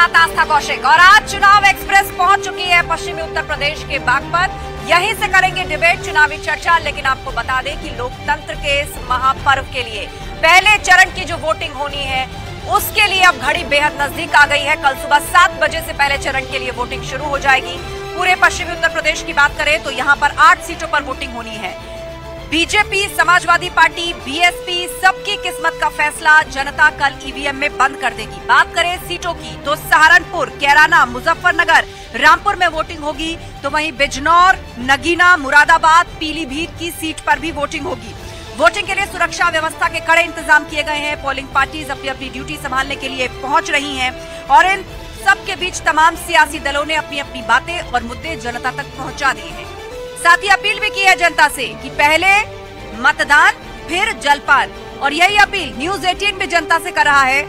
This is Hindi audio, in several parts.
साथ आस्था कौशिक और आज चुनाव एक्सप्रेस पहुंच चुकी है पश्चिमी उत्तर प्रदेश के बागपत। यहीं से करेंगे डिबेट, चुनावी चर्चा। लेकिन आपको बता दें कि लोकतंत्र के इस महापर्व के लिए पहले चरण की जो वोटिंग होनी है उसके लिए अब घड़ी बेहद नजदीक आ गई है। कल सुबह 7 बजे से पहले चरण के लिए वोटिंग शुरू हो जाएगी। पूरे पश्चिमी उत्तर प्रदेश की बात करें तो यहाँ पर 8 सीटों पर वोटिंग होनी है। बीजेपी, समाजवादी पार्टी, बीएसपी, सबकी किस्मत का फैसला जनता कल ईवीएम में बंद कर देगी। बात करें सीटों की तो सहारनपुर, कैराना, मुजफ्फरनगर, रामपुर में वोटिंग होगी, तो वहीं बिजनौर, नगीना, मुरादाबाद, पीलीभीत की सीट पर भी वोटिंग होगी। वोटिंग के लिए सुरक्षा व्यवस्था के कड़े इंतजाम किए गए हैं। पोलिंग पार्टीज अपनी अपनी ड्यूटी संभालने के लिए पहुंच रही हैं और इन सबके बीच तमाम सियासी दलों ने अपनी अपनी बातें और मुद्दे जनता तक पहुंचा दिए हैं। साथ ही अपील भी की है जनता से कि पहले मतदान फिर जलपान। और यही अपील न्यूज 18 भी जनता से कर रहा है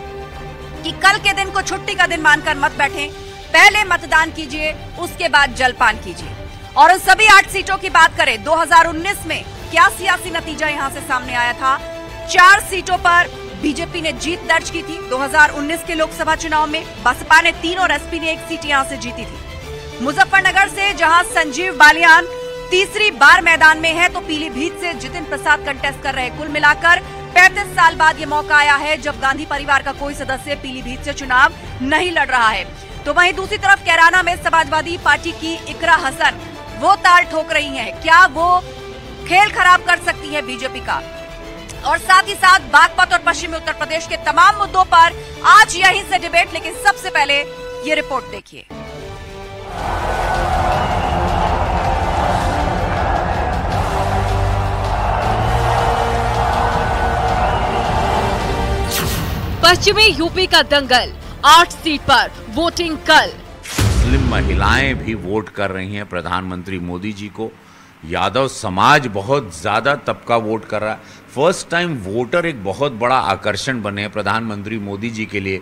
कि कल के दिन को छुट्टी का दिन मानकर मत बैठें, पहले मतदान कीजिए, उसके बाद जलपान कीजिए। और उन सभी 8 सीटों की बात करें, 2019 में क्या सियासी नतीजा यहां से सामने आया था। 4 सीटों पर बीजेपी ने जीत दर्ज की थी 2019 के लोकसभा चुनाव में। बसपा ने 3 और एसपी ने 1 सीट यहां से जीती थी। मुजफ्फरनगर से जहां संजीव बालियान तीसरी बार मैदान में है, तो पीलीभीत से जितिन प्रसाद कंटेस्ट कर रहे। कुल मिलाकर 35 साल बाद ये मौका आया है जब गांधी परिवार का कोई सदस्य पीलीभीत से चुनाव नहीं लड़ रहा है। तो वहीं दूसरी तरफ कैराना में समाजवादी पार्टी की इकरा हसन वो ताल ठोक रही हैं। क्या वो खेल खराब कर सकती है बीजेपी का? और साथ ही साथ बागपत और पश्चिमी उत्तर प्रदेश के तमाम मुद्दों पर आज यहीं से डिबेट। लेकिन सबसे पहले ये रिपोर्ट देखिए। पश्चिमी यूपी का दंगल, 8 सीट पर वोटिंग कल। मुस्लिम महिलाएं भी वोट कर रही हैं प्रधानमंत्री मोदी जी को। यादव समाज बहुत ज्यादा तबका वोट कर रहा है। फर्स्ट टाइम वोटर एक बहुत बड़ा आकर्षण बने हैं प्रधानमंत्री मोदी जी के लिए।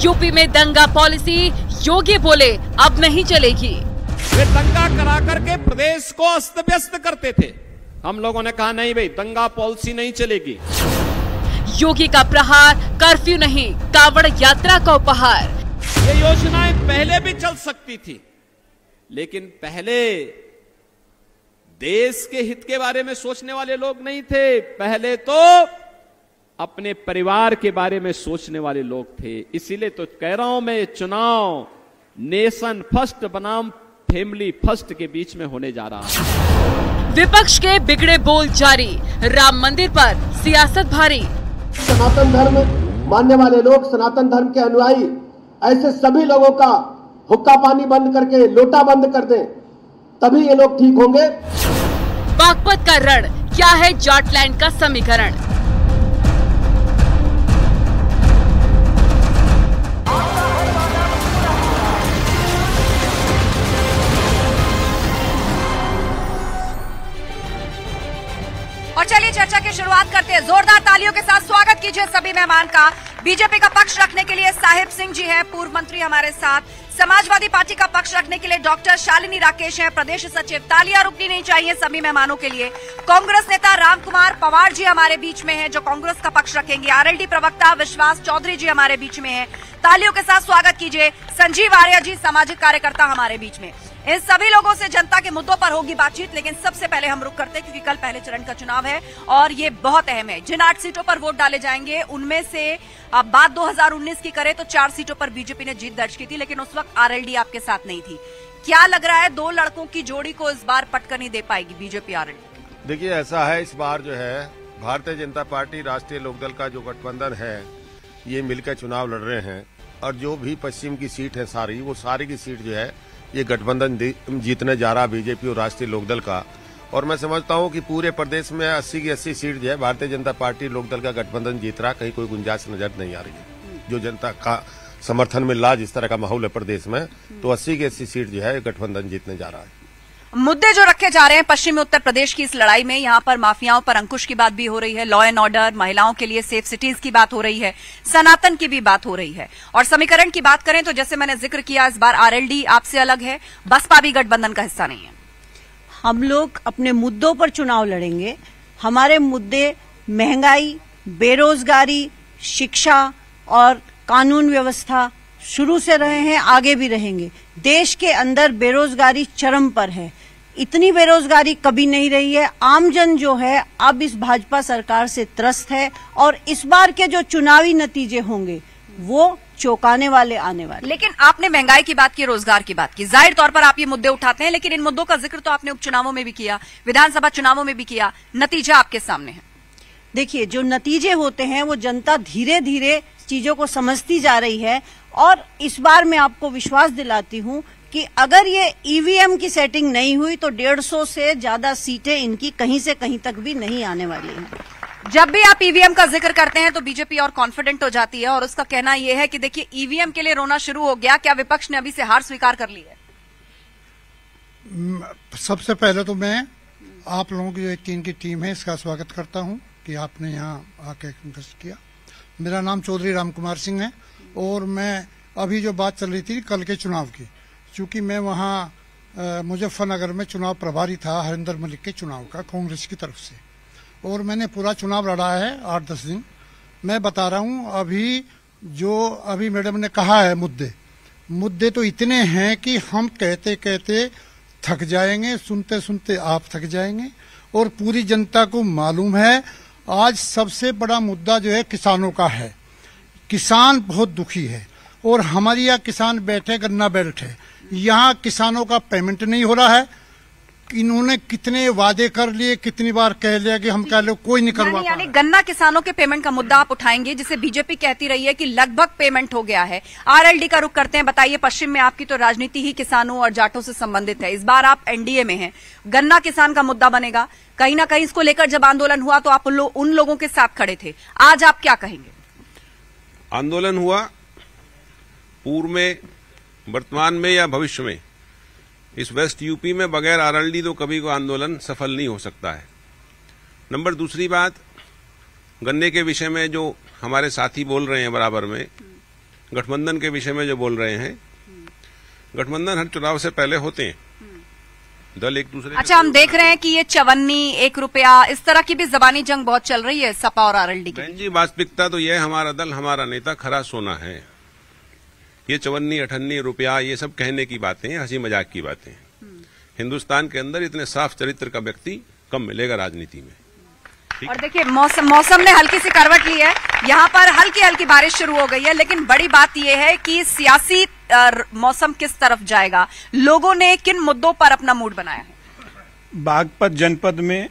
यूपी में दंगा पॉलिसी, योगी बोले अब नहीं चलेगी। वे दंगा करा करके प्रदेश को अस्त व्यस्त करते थे। हम लोगों ने कहा नहीं भाई, दंगा पॉलिसी नहीं चलेगी। योगी का प्रहार, कर्फ्यू नहीं, कांवड़ यात्रा का उपहार। ये योजनाएं पहले भी चल सकती थी, लेकिन पहले देश के हित के बारे में सोचने वाले लोग नहीं थे। पहले तो अपने परिवार के बारे में सोचने वाले लोग थे। इसीलिए तो कह रहा हूं मैं, चुनाव नेशन फर्स्ट बनाम फैमिली फर्स्ट के बीच में होने जा रहा है। विपक्ष के बिगड़े बोल जारी, राम मंदिर पर सियासत भारी। सनातन धर्म मानने वाले लोग, सनातन धर्म के अनुयायी, ऐसे सभी लोगों का हुक्का पानी बंद करके लोटा बंद कर दें, तभी ये लोग ठीक होंगे। बागपत का रण, क्या है जाटलैंड का समीकरण? और चलिए चर्चा की शुरुआत करते हैं। जोरदार तालियों के साथ स्वागत कीजिए सभी मेहमान का। बीजेपी का पक्ष रखने के लिए साहिब सिंह जी हैं, पूर्व मंत्री हमारे साथ। समाजवादी पार्टी का पक्ष रखने के लिए डॉक्टर शालिनी राकेश हैं, प्रदेश सचिव। तालियां रुकनी नहीं चाहिए सभी मेहमानों के लिए। कांग्रेस नेता रामकुमार पवार जी हमारे बीच में हैं, जो कांग्रेस का पक्ष रखेंगे। आरएलडी प्रवक्ता विश्वास चौधरी जी हमारे बीच में हैं। तालियों के साथ स्वागत कीजिए संजीव आर्य जी, सामाजिक कार्यकर्ता हमारे बीच में। इन सभी लोगों से जनता के मुद्दों पर होगी बातचीत। लेकिन सबसे पहले हम रुक करते हैं क्योंकि कल पहले चरण का चुनाव है और ये बहुत अहम है। जिन 8 सीटों पर वोट डाले जाएंगे उनमें से अब बात 2019 की करें तो 4 सीटों पर बीजेपी ने जीत दर्ज की थी, लेकिन उस वक्त आरएलडी आपके साथ नहीं थी। क्या लग रहा है 2 लड़कों की जोड़ी को इस बार पटकनी दे पाएगी बीजेपी आरएलडी? देखिए, ऐसा है, इस बार जो है भारतीय जनता पार्टी, राष्ट्रीय लोकदल का जो गठबंधन है, ये मिलकर चुनाव लड़ रहे हैं। और जो भी पश्चिम की सीट है सारी, वो सारी की सीट जो है ये गठबंधन जीतने जा रहा बीजेपी और राष्ट्रीय लोकदल का। और मैं समझता हूं कि पूरे प्रदेश में 80 की 80 सीट जो है भारतीय जनता पार्टी लोकदल का गठबंधन जीत रहा। कहीं कोई गुंजाइश नजर नहीं आ रही है। जो जनता का समर्थन मिल रहा, जिस तरह का माहौल है प्रदेश में, तो 80 की 80 सीट जो है गठबंधन जीतने जा रहा है। मुद्दे जो रखे जा रहे हैं पश्चिमी उत्तर प्रदेश की इस लड़ाई में, यहाँ पर माफियाओं पर अंकुश की बात भी हो रही है, लॉ एंड ऑर्डर, महिलाओं के लिए सेफ सिटीज की बात हो रही है, सनातन की भी बात हो रही है। और समीकरण की बात करें तो जैसे मैंने जिक्र किया, इस बार आरएलडी आपसे अलग है, बसपा भी गठबंधन का हिस्सा नहीं है। हम लोग अपने मुद्दों पर चुनाव लड़ेंगे। हमारे मुद्दे महंगाई, बेरोजगारी, शिक्षा और कानून व्यवस्था, शुरू से रहे हैं, आगे भी रहेंगे। देश के अंदर बेरोजगारी चरम पर है, इतनी बेरोजगारी कभी नहीं रही है। आमजन जो है अब इस भाजपा सरकार से त्रस्त है और इस बार के जो चुनावी नतीजे होंगे वो चौंकाने वाले आने वाले। लेकिन आपने महंगाई की बात की, रोजगार की बात की, जाहिर तौर पर आप ये मुद्दे उठाते हैं, लेकिन इन मुद्दों का जिक्र तो आपने उपचुनावों में भी किया, विधानसभा चुनावों में भी किया, नतीजा आपके सामने है। देखिए, जो नतीजे होते हैं वो जनता धीरे धीरे चीजों को समझती जा रही है और इस बार मैं आपको विश्वास दिलाती हूं कि अगर ये ईवीएम की सेटिंग नहीं हुई तो 150 से ज्यादा सीटें इनकी कहीं से कहीं तक भी नहीं आने वाली हैं। जब भी आप ईवीएम का जिक्र करते हैं तो बीजेपी और कॉन्फिडेंट हो जाती है और उसका कहना यह है कि देखिए ईवीएम के लिए रोना शुरू हो गया। क्या विपक्ष ने अभी से हार स्वीकार कर ली है? सबसे पहले तो मैं आप लोगों की जो टीम की टीम है इसका स्वागत करता हूं कि आपने यहाँ आके गश्त किया। मेरा नाम चौधरी राम कुमार सिंह है और मैं अभी जो बात चल रही थी कल के चुनाव की, चूंकि मैं वहाँ मुजफ्फरनगर में चुनाव प्रभारी था हरिंदर मलिक के चुनाव का कांग्रेस की तरफ से, और मैंने पूरा चुनाव लड़ा है 8-10 दिन। मैं बता रहा हूँ अभी मैडम ने कहा है मुद्दे तो इतने हैं कि हम कहते कहते थक जाएंगे, सुनते सुनते आप थक जाएंगे। और पूरी जनता को मालूम है आज सबसे बड़ा मुद्दा जो है किसानों का है। किसान बहुत दुखी है और हमारे यहाँ किसान बैठे गन्ना बेल्ट है, यहाँ किसानों का पेमेंट नहीं हो रहा है। इन्होंने कितने वादे कर लिए, कितनी बार कह लिया कि हम कह लो, कोई नहीं करवा यानी गन्ना किसानों के पेमेंट का मुद्दा आप उठाएंगे, जिसे बीजेपी कहती रही है कि लगभग पेमेंट हो गया है। आरएलडी का रुख करते हैं। बताइए, पश्चिम में आपकी तो राजनीति ही किसानों और जाटों से संबंधित है, इस बार आप एनडीए में हैं, गन्ना किसान का मुद्दा बनेगा। कहीं ना कहीं इसको लेकर जब आंदोलन हुआ तो आप उन लोगों के साथ खड़े थे, आज आप क्या कहेंगे? आंदोलन हुआ पूर्व में, वर्तमान में या भविष्य में, इस वेस्ट यूपी में बगैर आरएलडी तो कभी कोई आंदोलन सफल नहीं हो सकता है। नंबर दूसरी बात, गन्ने के विषय में जो हमारे साथी बोल रहे हैं बराबर में, गठबंधन के विषय में जो बोल रहे हैं, गठबंधन हर चुनाव से पहले होते हैं, दल एक दूसरे। अच्छा, हम देख रहे हैं कि ये 54, 1 रुपया, इस तरह की भी जबानी जंग बहुत चल रही है सपा और आरएलडी की। जी, वास्तविकता तो यह हमारा दल, हमारा नेता खरा सोना है। ये 54, 58 रुपया ये सब कहने की बातें, हंसी मजाक की बातें। हिंदुस्तान के अंदर इतने साफ चरित्र का व्यक्ति कम मिलेगा राजनीति में। और देखिए, मौसम ने हल्की सी करवट ली है, यहाँ पर हल्की हल्की बारिश शुरू हो गई है, लेकिन बड़ी बात यह है कि सियासी मौसम किस तरफ जाएगा, लोगों ने किन मुद्दों पर अपना मूड बनाया है। बागपत जनपद में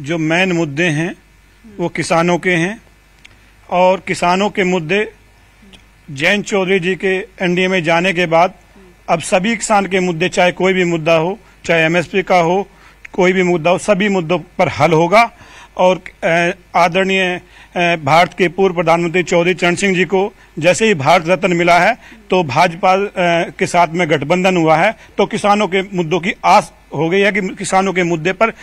जो मेन मुद्दे हैं वो किसानों के हैं और किसानों के मुद्दे जयंत चौधरी जी के एनडीए में जाने के बाद अब सभी किसान के मुद्दे, चाहे कोई भी मुद्दा हो, चाहे एमएसपी का हो, कोई भी मुद्दा हो, सभी मुद्दों पर हल होगा। और आदरणीय भारत के पूर्व प्रधानमंत्री चौधरी चरण सिंह जी को जैसे ही भारत रत्न मिला है तो भाजपा के साथ में गठबंधन हुआ है, तो किसानों के मुद्दों की आस हो गई है कि किसानों के मुद्दे पर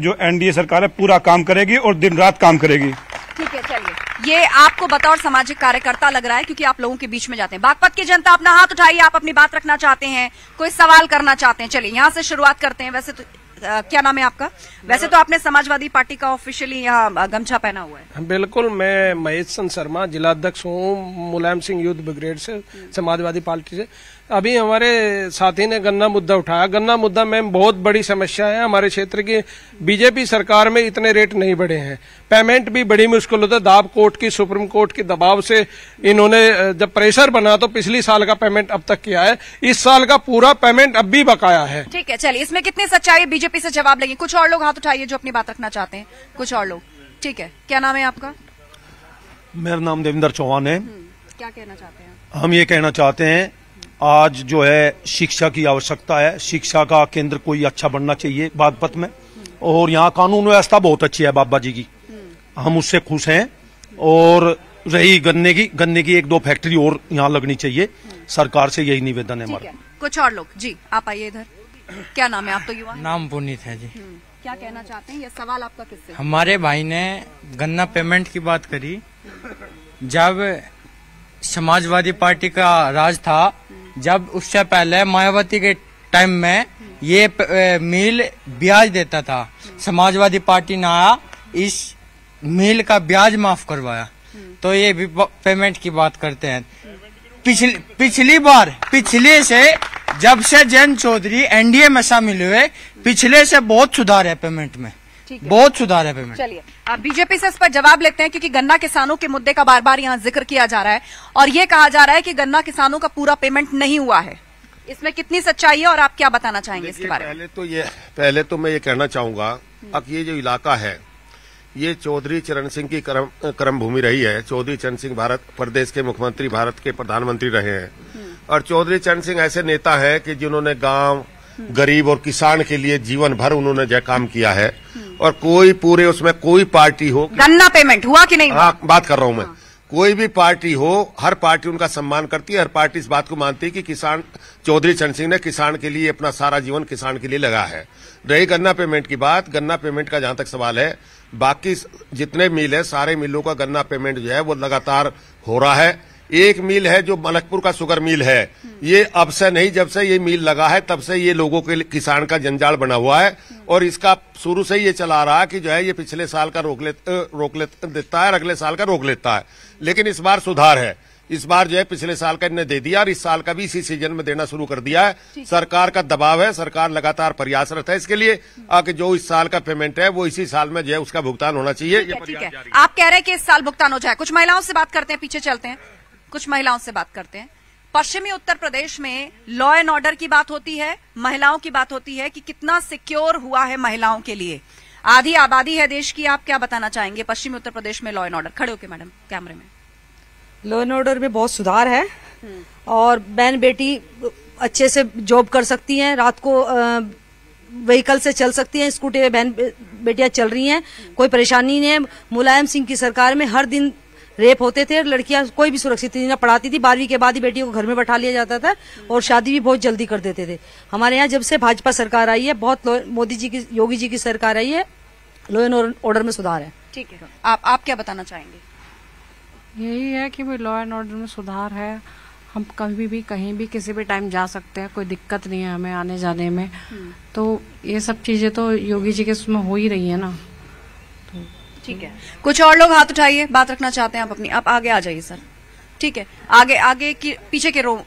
जो एनडीए सरकार है पूरा काम करेगी और दिन रात काम करेगी। ठीक है, चलिए, ये आपको बतौर सामाजिक कार्यकर्ता लग रहा है क्योंकि आप लोगों के बीच में जाते हैं। बागपत की जनता, अपना हाथ उठाइए, आप अपनी बात रखना चाहते हैं, कोई सवाल करना चाहते हैं। चलिए, यहाँ से शुरुआत करते हैं। वैसे तो क्या नाम है आपका? वैसे तो आपने समाजवादी पार्टी का ऑफिशियली यहाँ गमछा पहना हुआ है। बिल्कुल, मैं महेश चंद शर्मा, जिला अध्यक्ष हूँ मुलायम सिंह यूथ ब्रिगेड से, समाजवादी पार्टी से। अभी हमारे साथी ने गन्ना मुद्दा उठाया। गन्ना मुद्दा में बहुत बड़ी समस्या है हमारे क्षेत्र की। बीजेपी सरकार में इतने रेट नहीं बढ़े हैं, पेमेंट भी बड़ी मुश्किल होता है। दाब कोर्ट की, सुप्रीम कोर्ट के दबाव से इन्होंने जब प्रेशर बना तो पिछली साल का पेमेंट अब तक किया है, इस साल का पूरा पेमेंट अब भी बकाया है। ठीक है, चलिए, इसमें कितनी सच्चाई है बीजेपी से जवाब लेंगे। कुछ और लोग हाथ उठाइए जो अपनी बात रखना चाहते हैं, कुछ और लोग। ठीक है, क्या नाम है आपका? मेरा नाम देवेंद्र चौहान है। क्या कहना चाहते हैं? हम ये कहना चाहते हैं, आज जो है शिक्षा की आवश्यकता है, शिक्षा का केंद्र कोई अच्छा बनना चाहिए बागपत में, और यहाँ कानून व्यवस्था बहुत अच्छी है बाबा जी की, हम उससे खुश हैं। और रही गन्ने की 1-2 फैक्ट्री और यहाँ लगनी चाहिए, सरकार से यही निवेदन है हमारा। कुछ और लोग, जी आप आइए इधर। क्या नाम है? आप तो युवा हैं। नाम पुनीत है जी। क्या कहना चाहते हैं? ये सवाल आपका किससे? हमारे भाई ने गन्ना पेमेंट की बात करी। जब समाजवादी पार्टी का राज था, जब उससे पहले मायावती के टाइम में ये मिल ब्याज देता था, समाजवादी पार्टी ने आया, इस मिल का ब्याज माफ करवाया, तो ये भी पेमेंट की बात करते हैं। पिछले से जब से जयंत चौधरी एनडीए में शामिल हुए, पिछले से बहुत सुधार है पेमेंट में, बहुत सुधार है पेमेंट। चलिए आप बीजेपी से इस पर जवाब लेते हैं, क्योंकि गन्ना किसानों के मुद्दे का बार बार यहाँ जिक्र किया जा रहा है और ये कहा जा रहा है कि गन्ना किसानों का पूरा पेमेंट नहीं हुआ है। इसमें कितनी सच्चाई है और आप क्या बताना चाहेंगे इसके बारे में? पहले तो मैं ये कहना चाहूंगा, अब ये जो इलाका है ये चौधरी चरण सिंह की कर्म भूमि रही है। चौधरी चरण सिंह भारत प्रदेश के मुख्यमंत्री, भारत के प्रधानमंत्री रहे हैं और चौधरी चरण सिंह ऐसे नेता है कि जिन्होंने गांव, गरीब और किसान के लिए जीवन भर उन्होंने जो काम किया है और कोई पूरे उसमें कोई पार्टी हो, गन्ना पेमेंट हुआ कि नहीं? हाँ, बात कर रहा हूं मैं। कोई भी पार्टी हो, हर पार्टी उनका सम्मान करती है, हर पार्टी इस बात को मानती है कि किसान, चौधरी चरण सिंह ने किसान के लिए अपना सारा जीवन किसान के लिए लगा है। रही गन्ना पेमेंट की बात, गन्ना पेमेंट का जहां तक सवाल है, बाकी जितने मिल है सारे मिलों का गन्ना पेमेंट जो है वो लगातार हो रहा है। एक मिल है जो मलकपुर का शुगर मिल है, ये अब से नहीं, जब से ये मिल लगा है तब से ये लोगों के किसान का जंजाल बना हुआ है और इसका शुरू से ही ये चला रहा है कि जो है ये पिछले साल का रोक देता है और अगले साल का रोक लेता है। लेकिन इस बार सुधार है, इस बार जो है पिछले साल का इन्हें दे दिया और इस साल का भी इसी सीजन में देना शुरू कर दिया है। सरकार का दबाव है, सरकार लगातार प्रयासरत है इसके लिए कि जो इस साल का पेमेंट है वो इसी साल में जो है उसका भुगतान होना चाहिए। ठीक है, आप कह रहे हैं कि इस साल भुगतान हो जाए। कुछ महिलाओं से बात करते हैं, पीछे चलते हैं, कुछ महिलाओं से बात करते हैं। पश्चिमी उत्तर प्रदेश में लॉ एंड ऑर्डर की बात होती है, महिलाओं की बात होती है कि कितना सिक्योर हुआ है महिलाओं के लिए। आधी आबादी है देश की, आप क्या बताना चाहेंगे पश्चिमी उत्तर प्रदेश में लॉ एंड ऑर्डर? खड़े होके मैडम कैमरे में। लॉ एंड ऑर्डर में बहुत सुधार है और बहन बेटी अच्छे से जॉब कर सकती हैं, रात को व्हीकल से चल सकती हैं, स्कूटी पे बहन बेटियां चल रही हैं, कोई परेशानी नहीं है। मुलायम सिंह की सरकार में हर दिन रेप होते थे, लड़कियां कोई भी सुरक्षित नहीं पढ़ाती थी, 12वीं के बाद ही बेटियों को घर में बैठा लिया जाता था और शादी भी बहुत जल्दी कर देते थे। हमारे यहाँ जब से भाजपा सरकार आई है, बहुत मोदी जी की, योगी जी की सरकार आई है, लॉ एंड ऑर्डर में सुधार है। ठीक है, आप क्या बताना चाहेंगे? यही है कि लॉ एंड ऑर्डर में सुधार है, हम कभी भी कहीं भी किसी भी टाइम जा सकते हैं, कोई दिक्कत नहीं है हमें आने जाने में। तो ये सब चीजें तो योगी जी के उसमें हो ही रही है ना। तो ठीक है, कुछ और लोग हाथ उठाइए, बात रखना चाहते हैं आप अपनी, आप आगे आ जाइए सर। ठीक है, आगे की पीछे के रो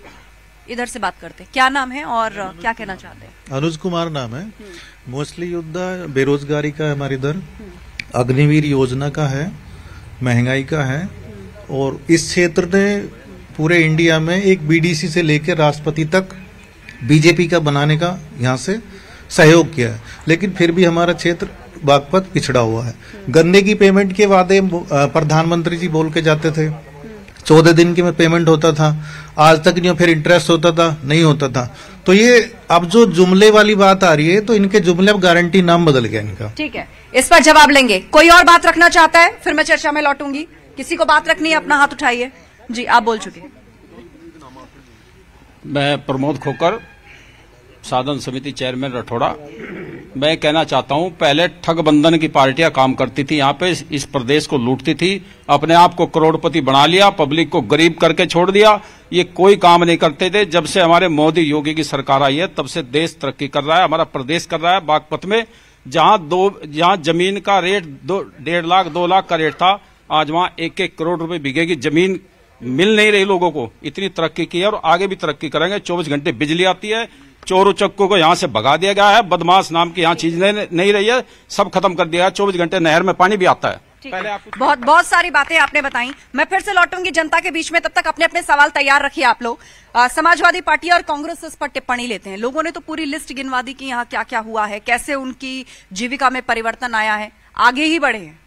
इधर से बात करते हैं। क्या नाम है और क्या कहना चाहते हैं? अनुज कुमार नाम है। मोस्टली मुद्दा बेरोजगारी का है हमारे इधर, अग्निवीर योजना का है, महंगाई का है और इस क्षेत्र ने पूरे इंडिया में एक बीडीसी से लेकर राष्ट्रपति तक बीजेपी का बनाने का यहाँ से सहयोग किया है, लेकिन फिर भी हमारा क्षेत्र बागपत पिछड़ा हुआ है। गन्ने की पेमेंट के वादे प्रधानमंत्री जी बोल के जाते थे, 14 दिन की में पेमेंट होता था, आज तक नहीं, फिर इंटरेस्ट होता था, नहीं होता था। तो ये अब जो जुमले वाली बात आ रही है, तो इनके जुमले अब गारंटी नाम बदल गया इनका। ठीक है, इस पर जवाब लेंगे। कोई और बात रखना चाहता है? फिर मैं चर्चा में लौटूंगी। किसी को बात रखनी है, अपना हाथ उठाइए। जी, आप बोल चुके। मैं प्रमोद खोकर, साधन समिति चेयरमैन रठौड़ा। मैं कहना चाहता हूं, पहले ठगबंधन की पार्टियां काम करती थी यहाँ पे, इस प्रदेश को लूटती थी, अपने आप को करोड़पति बना लिया, पब्लिक को गरीब करके छोड़ दिया। ये कोई काम नहीं करते थे। जब से हमारे मोदी योगी की सरकार आई है तब से देश तरक्की कर रहा है, हमारा प्रदेश कर रहा है। बागपत में जहां जमीन का रेट 1.5 लाख 2 लाख का रेट था, आज वहां 1-1 करोड़ रुपए बिके की जमीन मिल नहीं रही लोगों को। इतनी तरक्की की है और आगे भी तरक्की करेंगे। 24 घंटे बिजली आती है, चोर उचक्कों को यहाँ से भगा दिया गया है, बदमाश नाम की यहाँ चीज नहीं रही है, सब खत्म कर दिया है। 24 घंटे नहर में पानी भी आता है। पहले बहुत सारी बातें आपने बताई, मैं फिर से लौटूंगी जनता के बीच में, तब तक अपने अपने सवाल तैयार रखिए आप लोग। समाजवादी पार्टी और कांग्रेस इस पर टिप्पणी लेते हैं। लोगों ने तो पूरी लिस्ट गिनवा दी कि यहाँ क्या क्या हुआ है, कैसे उनकी जीविका में परिवर्तन आया है, आगे ही बढ़े हैं।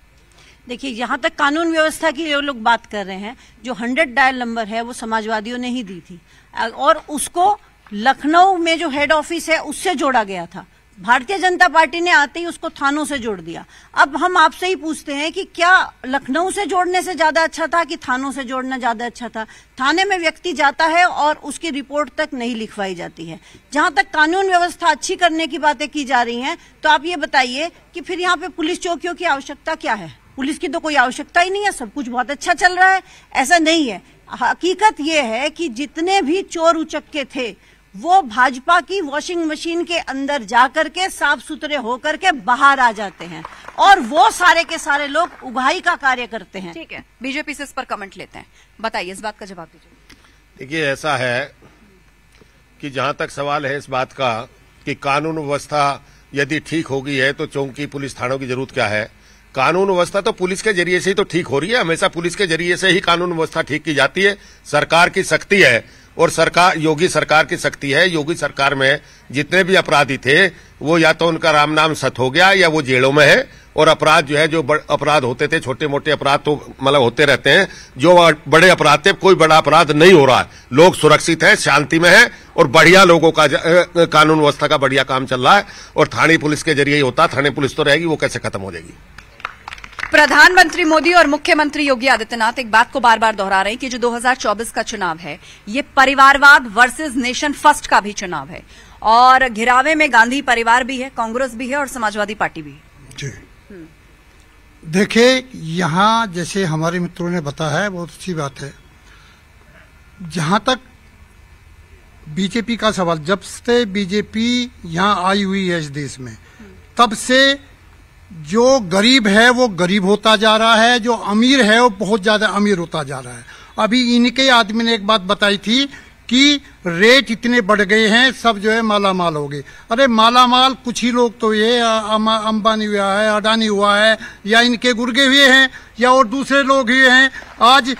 देखिए, यहाँ तक कानून व्यवस्था की जो लोग बात कर रहे हैं, जो 100 डायल नंबर है वो समाजवादियों ने ही दी थी और उसको लखनऊ में जो हेड ऑफिस है उससे जोड़ा गया था। भारतीय जनता पार्टी ने आते ही उसको थानों से जोड़ दिया। अब हम आपसे ही पूछते हैं कि क्या लखनऊ से जोड़ने से ज्यादा अच्छा था कि थानों से जोड़ना ज्यादा अच्छा था? थाने में व्यक्ति जाता है और उसकी रिपोर्ट तक नहीं लिखवाई जाती है। जहां तक कानून व्यवस्था अच्छी करने की बातें की जा रही हैं, तो आप ये बताइए कि फिर यहाँ पे पुलिस चौकियों की आवश्यकता क्या है? पुलिस की तो कोई आवश्यकता ही नहीं है, सब कुछ बहुत अच्छा चल रहा है। ऐसा नहीं है, हकीकत ये है कि जितने भी चोर उचक्के थे वो भाजपा की वॉशिंग मशीन के अंदर जाकर के साफ सुथरे होकर के बाहर आ जाते हैं और वो सारे के सारे लोग उगाही का कार्य करते हैं। ठीक है, बीजेपी से इस पर कमेंट लेते हैं, बताइए, इस बात का जवाब दीजिए। देखिए, ऐसा है कि जहां तक सवाल है इस बात का कि कानून व्यवस्था यदि ठीक हो गई है तो चौकी पुलिस थानों की जरूरत क्या है। कानून व्यवस्था तो पुलिस के जरिए से ही तो ठीक हो रही है। हमेशा पुलिस के जरिए से ही कानून व्यवस्था ठीक की जाती है। सरकार की सख्ती है और सरकार, योगी सरकार की सख्ती है। योगी सरकार में जितने भी अपराधी थे वो या तो उनका राम नाम सत हो गया या वो जेलों में है। और अपराध जो है, जो अपराध होते थे, छोटे मोटे अपराध तो मतलब होते रहते हैं, जो बड़े अपराध थे, कोई बड़ा अपराध नहीं हो रहा है। लोग सुरक्षित हैं, शांति में हैं और बढ़िया लोगों का कानून व्यवस्था का बढ़िया काम चल रहा है। और थाने पुलिस के जरिए ही होता। थाने पुलिस तो रहेगी, वो कैसे खत्म हो जाएगी। प्रधानमंत्री मोदी और मुख्यमंत्री योगी आदित्यनाथ एक बात को बार बार दोहरा रहे हैं कि जो 2024 का चुनाव है ये परिवारवाद वर्सेस नेशन फर्स्ट का भी चुनाव है और घिरावे में गांधी परिवार भी है, कांग्रेस भी है और समाजवादी पार्टी भी है। जी देखिए, यहाँ जैसे हमारे मित्रों ने बताया है, बहुत अच्छी बात है। जहां तक बीजेपी का सवाल, जब से बीजेपी यहाँ आई हुई है इस देश में, तब से जो गरीब है वो गरीब होता जा रहा है, जो अमीर है वो बहुत ज्यादा अमीर होता जा रहा है। अभी इनके आदमी ने एक बात बताई थी कि रेट इतने बढ़ गए हैं, सब जो है माला माल हो गए। अरे माला माल कुछ ही लोग तो ये अंबानी हुआ है, अडानी हुआ है, या इनके गुर्गे हुए हैं, या और दूसरे लोग हुए हैं। आज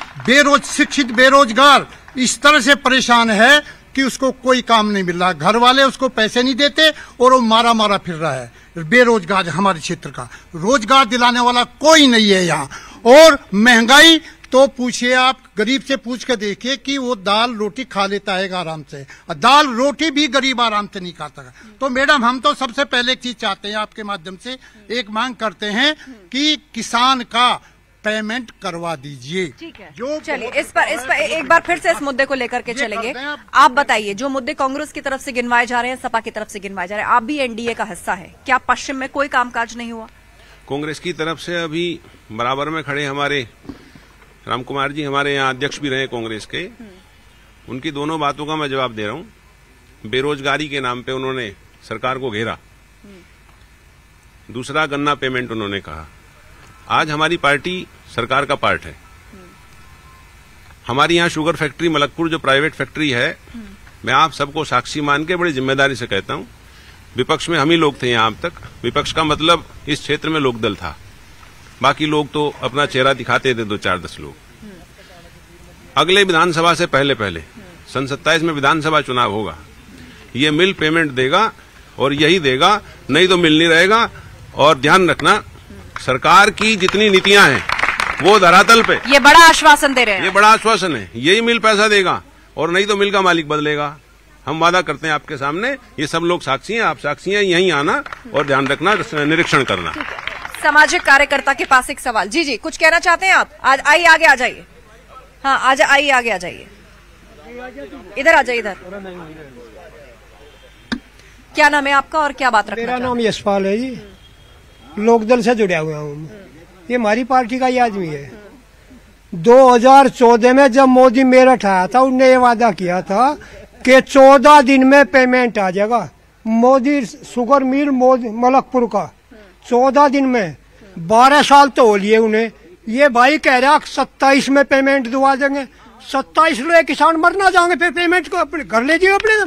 शिक्षित बेरोजगार इस तरह से परेशान है कि उसको कोई काम नहीं मिल रहा, घर वाले उसको पैसे नहीं देते और वो मारा मारा फिर रहा है। बेरोजगार हमारे क्षेत्र का रोजगार दिलाने वाला कोई नहीं है यहाँ। और महंगाई तो पूछिए, आप गरीब से पूछ के देखिए कि वो दाल रोटी खा लेता है आराम से, दाल रोटी भी गरीब आराम से नहीं खाता। तो मैडम, हम तो सबसे पहले एक चीज चाहते हैं, आपके माध्यम से एक मांग करते हैं कि किसान का पेमेंट करवा दीजिए। ठीक है, जो चलिए इस पर एक बार फिर से इस मुद्दे को लेकर के चलेंगे। आप बताइए, जो मुद्दे कांग्रेस की तरफ से गिनवाए जा रहे हैं, सपा की तरफ से गिनवाए जा रहे हैं, आप भी एनडीए का हिस्सा है, क्या पश्चिम में कोई कामकाज नहीं हुआ? कांग्रेस की तरफ से अभी बराबर में खड़े हमारे राम कुमार जी, हमारे यहाँ अध्यक्ष भी रहे कांग्रेस के, उनकी दोनों बातों का मैं जवाब दे रहा हूँ। बेरोजगारी के नाम पे उन्होंने सरकार को घेरा, दूसरा गन्ना पेमेंट उन्होंने कहा। आज हमारी पार्टी सरकार का पार्ट है। हमारी यहाँ शुगर फैक्ट्री मलकपुर जो प्राइवेट फैक्ट्री है, मैं आप सबको साक्षी मान के बड़ी जिम्मेदारी से कहता हूँ, विपक्ष में हम ही लोग थे यहाँ अब तक। विपक्ष का मतलब इस क्षेत्र में लोकदल था, बाकी लोग तो अपना चेहरा दिखाते थे, 2-4-10 लोग। अगले विधानसभा से पहले सन 27 में विधानसभा चुनाव होगा, ये मिल पेमेंट देगा और यही देगा, नहीं तो मिल नहीं रहेगा। और ध्यान रखना, सरकार की जितनी नीतियां हैं वो धरातल पे, ये बड़ा आश्वासन दे रहे हैं, ये बड़ा आश्वासन है, यही मिल पैसा देगा और नहीं तो मिल का मालिक बदलेगा। हम वादा करते हैं आपके सामने, ये सब लोग साक्षी हैं, आप साक्षी हैं, यहीं आना और ध्यान रखना, निरीक्षण करना। सामाजिक कार्यकर्ता के पास एक सवाल। जी, कुछ कहना चाहते हैं आप? आज आइए, आगे आ जाइए। हाँ, आइए, आगे आ जाइए, इधर आ जाइए, इधर। क्या नाम है आपका और क्या बात रखना? मेरा नाम यशपाल है जी, लोकदल से जुड़ा हुआ हूँ। ये हमारी पार्टी का ही आदमी है। 2014 में जब मोदी मेरठ आया था, उनने ये वादा किया था कि 14 दिन में पेमेंट आ जाएगा। मोदी शुगर मिल मलकपुर का 14 दिन में, 12 साल तो हो लिए उन्हें। ये भाई कह रहा 27 में पेमेंट दुआ देंगे। 27 लोग किसान मर ना जाएंगे, फिर पेमेंट को अपने कर लीजिए, अपने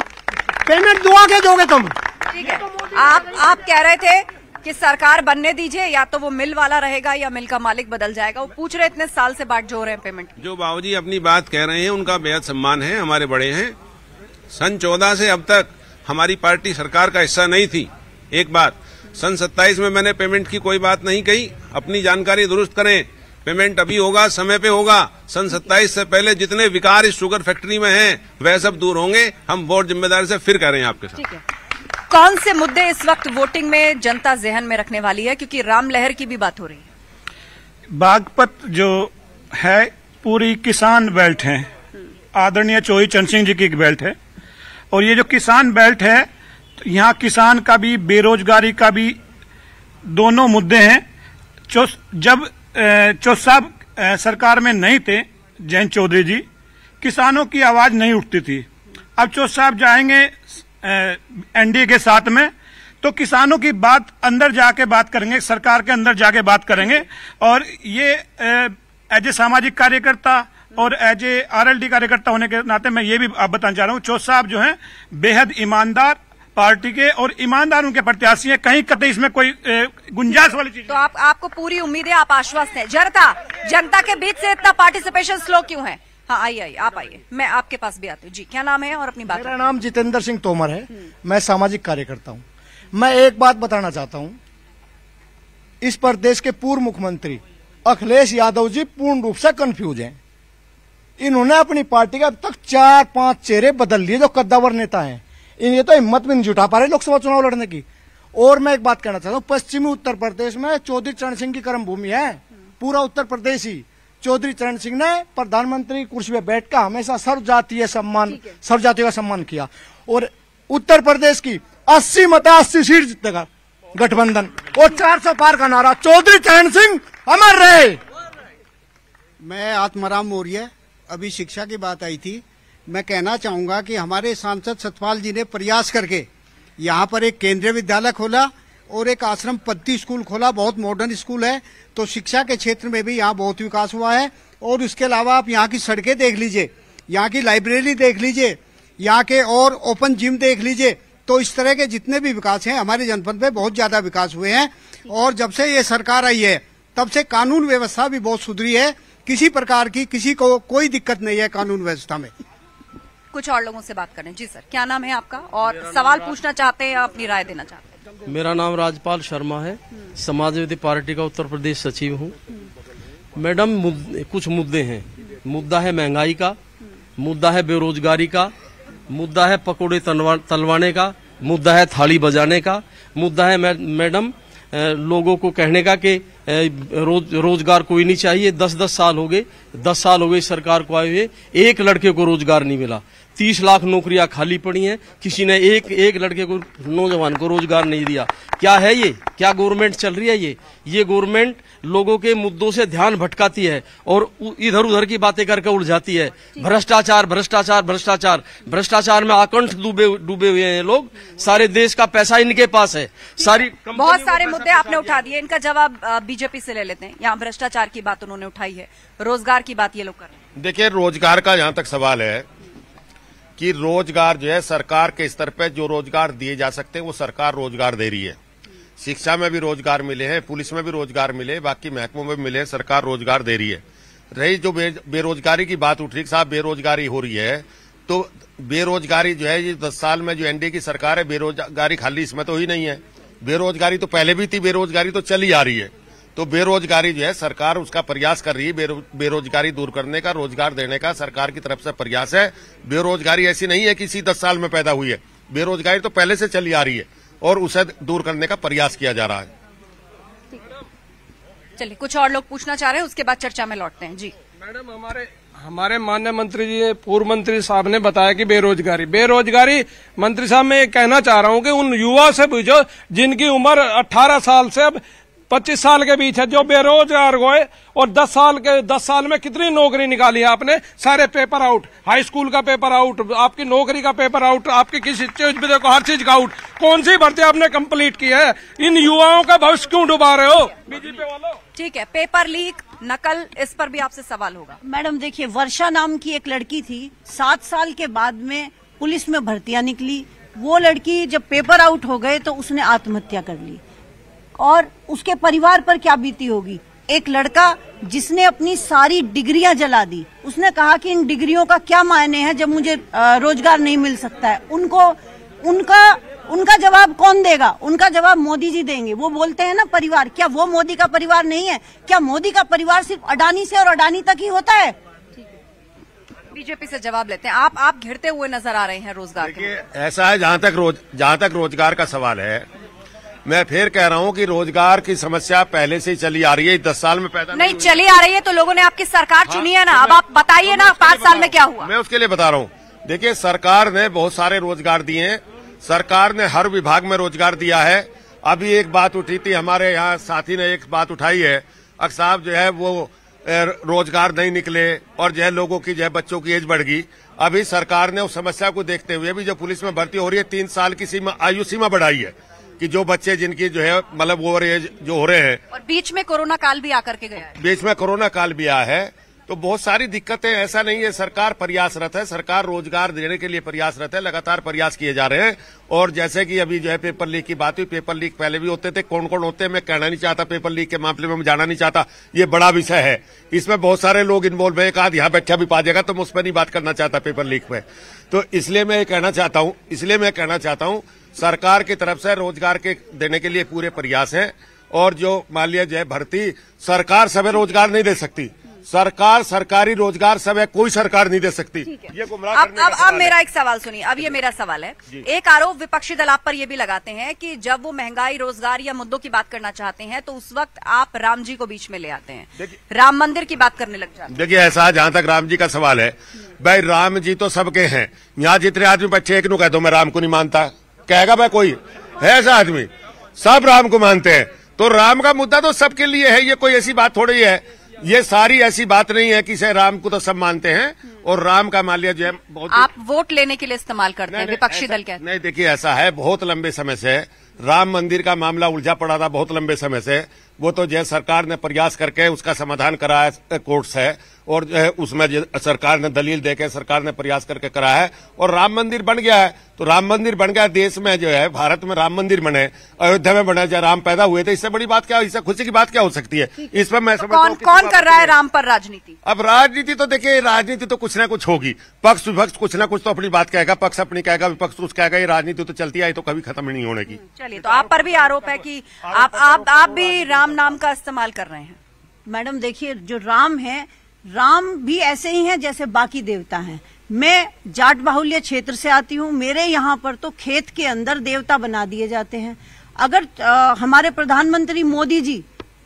पेमेंट दुआ के दोगे तुम। ठीक है, आप कह रहे थे कि सरकार बनने दीजिए, या तो वो मिल वाला रहेगा या मिल का मालिक बदल जाएगा। वो पूछ रहे इतने साल से बाट जो रहे हैं पेमेंट। जो बाबूजी अपनी बात कह रहे हैं उनका बेहद सम्मान है, हमारे बड़े हैं। सन 14 से अब तक हमारी पार्टी सरकार का हिस्सा नहीं थी। एक बात, सन 27 में मैंने पेमेंट की कोई बात नहीं कही। अपनी जानकारी दुरुस्त करें, पेमेंट अभी होगा, समय पे होगा। सन 27 से पहले जितने विकार इस शुगर फैक्ट्री में हैं वह सब दूर होंगे। हम बहुत जिम्मेदारी से फिर कह रहे हैं आपके साथ। कौन से मुद्दे इस वक्त वोटिंग में जनता जहन में रखने वाली है, क्योंकि राम लहर की भी बात हो रही है? बागपत जो है पूरी किसान बेल्ट है, आदरणीय चौधरी चरण सिंह जी की एक बेल्ट है। और ये जो किसान बेल्ट है, तो यहाँ किसान का भी बेरोजगारी का भी दोनों मुद्दे हैं। जब चौधरी साहब सरकार में नहीं थे, जयंत चौधरी जी, किसानों की आवाज नहीं उठती थी। अब चौधरी साहब जाएंगे एनडीए के साथ में, तो किसानों की बात अंदर जाके बात करेंगे, सरकार के अंदर जाके बात करेंगे। और ये एज ए सामाजिक कार्यकर्ता और एज ए आरएलडी कार्यकर्ता होने के नाते मैं ये भी आप बताना चाह रहा हूँ, चौधरी साहब जो हैं बेहद ईमानदार पार्टी के और ईमानदार उनके प्रत्याशी हैं, कहीं कतई इसमें कोई गुंजाइश वाली चीज। तो आपको पूरी उम्मीद है, आप आश्वस्त हैं। जनता के बीच से इतना पार्टिसिपेशन स्लो क्यों है? हाँ आइए आप आइए, मैं आपके पास भी आती हूँ। जी क्या नाम है और अपनी बात? मेरा नाम जितेंद्र सिंह तोमर है, मैं सामाजिक कार्यकर्ता हूँ। मैं एक बात बताना चाहता हूँ, इस प्रदेश के पूर्व मुख्यमंत्री अखिलेश यादव जी पूर्ण रूप से कंफ्यूज हैं। इन्होंने अपनी पार्टी का अब तक 4-5 चेहरे बदल लिए जो कद्दावर नेता हैं। इन्हें तो हिम्मत भी नहीं जुटा पा रहे लोकसभा चुनाव लड़ने की। और मैं एक बात कहना चाहता हूँ, पश्चिमी उत्तर प्रदेश में चौधरी चरण सिंह की कर्म भूमि है, पूरा उत्तर प्रदेश ही। चौधरी चरण सिंह ने प्रधानमंत्री कुर्सी पे बैठकर हमेशा सर्व जातीय का सम्मान किया और उत्तर प्रदेश की 80 मत 80 सीट जीतेगा गठबंधन और 400 पार का नारा, चौधरी चरण सिंह अमर रहे। मैं आत्माराम मौर्य, अभी शिक्षा की बात आई थी, मैं कहना चाहूंगा कि हमारे सांसद सतपाल जी ने प्रयास करके यहाँ पर एक केंद्रीय विद्यालय खोला और एक आश्रम पद्धति स्कूल खोला, बहुत मॉडर्न स्कूल है। तो शिक्षा के क्षेत्र में भी यहाँ बहुत विकास हुआ है। और उसके अलावा आप यहाँ की सड़कें देख लीजिए, यहाँ की लाइब्रेरी देख लीजिए, यहाँ के और ओपन जिम देख लीजिए। तो इस तरह के जितने भी विकास हैं हमारे जनपद में बहुत ज्यादा विकास हुए हैं। और जब से ये सरकार आई है तब से कानून व्यवस्था भी बहुत सुधरी है, किसी प्रकार की किसी को कोई दिक्कत नहीं है कानून व्यवस्था में। कुछ और लोगों से बात करें। जी सर, क्या नाम है आपका और सवाल पूछना चाहते हैं या अपनी राय देना चाहते हैं? मेरा नाम राजपाल शर्मा है, समाजवादी पार्टी का उत्तर प्रदेश सचिव हूँ। मैडम कुछ मुद्दे हैं, मुद्दा है महंगाई का, मुद्दा है बेरोजगारी का, मुद्दा है पकोड़े तलवाने का, मुद्दा है थाली बजाने का, मुद्दा है मैडम लोगों को कहने का कि रोजगार कोई नहीं चाहिए। 10-10 साल हो गए, 10 साल हो गए सरकार को आए हुए, एक लड़के को रोजगार नहीं मिला। 30 लाख नौकरियां खाली पड़ी हैं, किसी ने एक लड़के को, नौजवान को रोजगार नहीं दिया। क्या है ये? क्या गवर्नमेंट चल रही है ये गवर्नमेंट लोगों के मुद्दों से ध्यान भटकाती है और इधर उधर की बातें करके उड़ जाती है। भ्रष्टाचार भ्रष्टाचार भ्रष्टाचार भ्रष्टाचार में आकंठ डूबे हुए हैं लोग। सारे देश का पैसा इनके पास है। बहुत सारे मुद्दे आपने उठा दिए, इनका जवाब बीजेपी से ले लेते हैं। यहाँ भ्रष्टाचार की बात उन्होंने उठाई है, रोजगार की बात ये लोग कर रहे हैं। देखिए, रोजगार का जहां तक सवाल है कि रोजगार जो है सरकार के स्तर पे जो रोजगार दिए जा सकते हैं वो सरकार रोजगार दे रही है। शिक्षा में भी रोजगार मिले हैं, पुलिस में भी रोजगार मिले, बाकी महकमों में भी मिले, सरकार रोजगार दे रही है। रही जो बेरोजगारी की बात उठ रही साहब, बेरोजगारी हो रही है तो बेरोजगारी जो है ये 10 साल में जो एनडीए की सरकार है, बेरोजगारी खाली इसमें तो ही नहीं है। बेरोजगारी तो पहले भी थी, बेरोजगारी तो चली आ रही है। तो बेरोजगारी जो है सरकार उसका प्रयास कर रही है, बेरोजगारी दूर करने का, रोजगार देने का सरकार की तरफ से प्रयास है। बेरोजगारी ऐसी नहीं है कि इसी 10 साल में पैदा हुई है, बेरोजगारी तो पहले से चली आ रही है और उसे दूर करने का प्रयास किया जा रहा है। चलिए, कुछ और लोग पूछना चाह रहे हैं, उसके बाद चर्चा में लौटते हैं। जी मैडम, हमारे माननीय मंत्री जी, पूर्व मंत्री साहब ने बताया कि बेरोजगारी मंत्री साहब, मैं ये कहना चाह रहा हूँ कि उन युवा से पूछो जिनकी उम्र 18 साल से अब 25 साल के बीच है, जो बेरोजगार हुए और 10 साल में कितनी नौकरी निकाली है आपने? सारे पेपर आउट, हाई स्कूल का पेपर आउट, आपकी नौकरी का पेपर आउट, आपकी किसी चीज भी देखो हर चीज का आउट। कौन सी भर्ती आपने कंप्लीट की है? इन युवाओं का भविष्य क्यों डुबा रहे हो बीजेपी वालों? ठीक है, पेपर लीक, नकल, इस पर भी आपसे सवाल होगा। मैडम देखिए, वर्षा नाम की एक लड़की थी, 7 साल के बाद में पुलिस में भर्तियां निकली। वो लड़की जब पेपर आउट हो गए तो उसने आत्महत्या कर ली। और उसके परिवार पर क्या बीती होगी? एक लड़का जिसने अपनी सारी डिग्रियां जला दी, उसने कहा कि इन डिग्रियों का क्या मायने है जब मुझे रोजगार नहीं मिल सकता है। उनका जवाब कौन देगा? उनका जवाब मोदी जी देंगे। वो बोलते हैं ना परिवार, क्या वो मोदी का परिवार नहीं है? क्या मोदी का परिवार सिर्फ अडानी से और अडानी तक ही होता है? बीजेपी से जवाब लेते हैं। आप घिरते हुए नजर आ रहे हैं रोजगार के। ऐसा है, जहां तक रोजगार का सवाल है, मैं फिर कह रहा हूं कि रोजगार की समस्या पहले से ही चली आ रही है, 10 साल में पैदा नहीं चली आ रही है तो लोगों ने आपकी सरकार चुनी है ना। अब आप बताइए ना 5 साल में क्या हुआ? मैं उसके लिए बता रहा हूं। देखिए, सरकार ने बहुत सारे रोजगार दिए हैं, सरकार ने हर विभाग में रोजगार दिया है। अभी एक बात उठी थी, हमारे यहाँ साथी ने एक बात उठाई है, अक्सर साहब जो है वो रोजगार नहीं निकले और जो है लोगों की जो है बच्चों की एज बढ़ गई। अभी सरकार ने उस समस्या को देखते हुए भी जो पुलिस में भर्ती हो रही है 3 साल की आयु सीमा बढ़ाई है कि जो बच्चे जिनकी जो है मतलब ओवर एज जो हो रहे हैं। और बीच में कोरोना काल भी आकर के गया है। बीच में कोरोना काल भी आया है तो बहुत सारी दिक्कतें, ऐसा नहीं है, सरकार प्रयासरत है, सरकार रोजगार देने के लिए प्रयासरत है, लगातार प्रयास किए जा रहे हैं। और जैसे कि अभी जो है पेपर लीक की बात हुई, पेपर लीक पहले भी होते थे, कौन कौन होते हैं मैं कहना नहीं चाहता, पेपर लीक के मामले में मैं जाना नहीं चाहता, ये बड़ा विषय है, इसमें बहुत सारे लोग इन्वॉल्व है, एक आध यहाँ बैठा भी पा जाएगा, तो मैं उस पर नहीं बात करना चाहता पेपर लीक पे। तो इसलिए मैं कहना चाहता हूँ सरकार की तरफ से रोजगार के देने के लिए पूरे प्रयास है। और जो मान लिया जाए भर्ती, सरकार सब रोजगार नहीं दे सकती, सरकार सरकारी रोजगार सब है, कोई सरकार नहीं दे सकती। ये गुमराह करने का अब मेरा एक सवाल सुनिए, अब ये मेरा सवाल है। एक आरोप विपक्षी दल आप पर ये भी लगाते हैं कि जब वो महंगाई, रोजगार या मुद्दों की बात करना चाहते हैं तो उस वक्त आप राम जी को बीच में ले आते हैं, राम मंदिर की बात करने लग जाते हैं। देखिए ऐसा, जहां तक राम जी का सवाल है, भाई राम जी तो सबके हैं, यहाँ जितने आदमी बच्चे एक नु कह दो मैं राम को नहीं मानता, कहेगा भाई कोई है ऐसा आदमी? सब राम को मानते हैं, तो राम का मुद्दा तो सबके लिए है, ये कोई ऐसी बात थोड़ी है, ये सारी ऐसी बात नहीं है कि से राम को तो सब मानते हैं और राम का मान लिया जो है बहुत। आप वोट लेने के लिए इस्तेमाल करते हैं, विपक्षी दल कहते हैं। नहीं, देखिए ऐसा है, बहुत लंबे समय से राम मंदिर का मामला उलझा पड़ा था, बहुत लंबे समय से। वो तो जो सरकार ने प्रयास करके उसका समाधान कराया कोर्ट से, और जो है उसमें सरकार ने दलील देके सरकार ने प्रयास करके कराया है और राम मंदिर बन गया है। तो राम मंदिर बन गया, देश में जो है भारत में राम मंदिर बने, अयोध्या में बने, जब राम पैदा हुए थे, इससे बड़ी बात क्या, इससे खुशी की बात क्या हो सकती है? इस पर मैं समझता हूं कौन कर रहा है राम पर राजनीति? अब राजनीति तो देखिए, राजनीति तो कुछ ना कुछ होगी, पक्ष विपक्ष कुछ ना कुछ तो अपनी बात कहेगा, पक्ष अपनी कहेगा, विपक्ष कुछ कहेगा, ये राजनीति तो चलती आई तो कभी खत्म नहीं होने की। चलिए, तो आप पर भी आरोप है कि आप भी राम नाम का इस्तेमाल कर रहे हैं। मैडम देखिए, जो राम है, राम भी ऐसे ही हैं जैसे बाकी देवता हैं। मैं जाट बाहुल्य क्षेत्र से आती हूँ, मेरे यहाँ पर तो खेत के अंदर देवता बना दिए जाते हैं। अगर हमारे प्रधानमंत्री मोदी जी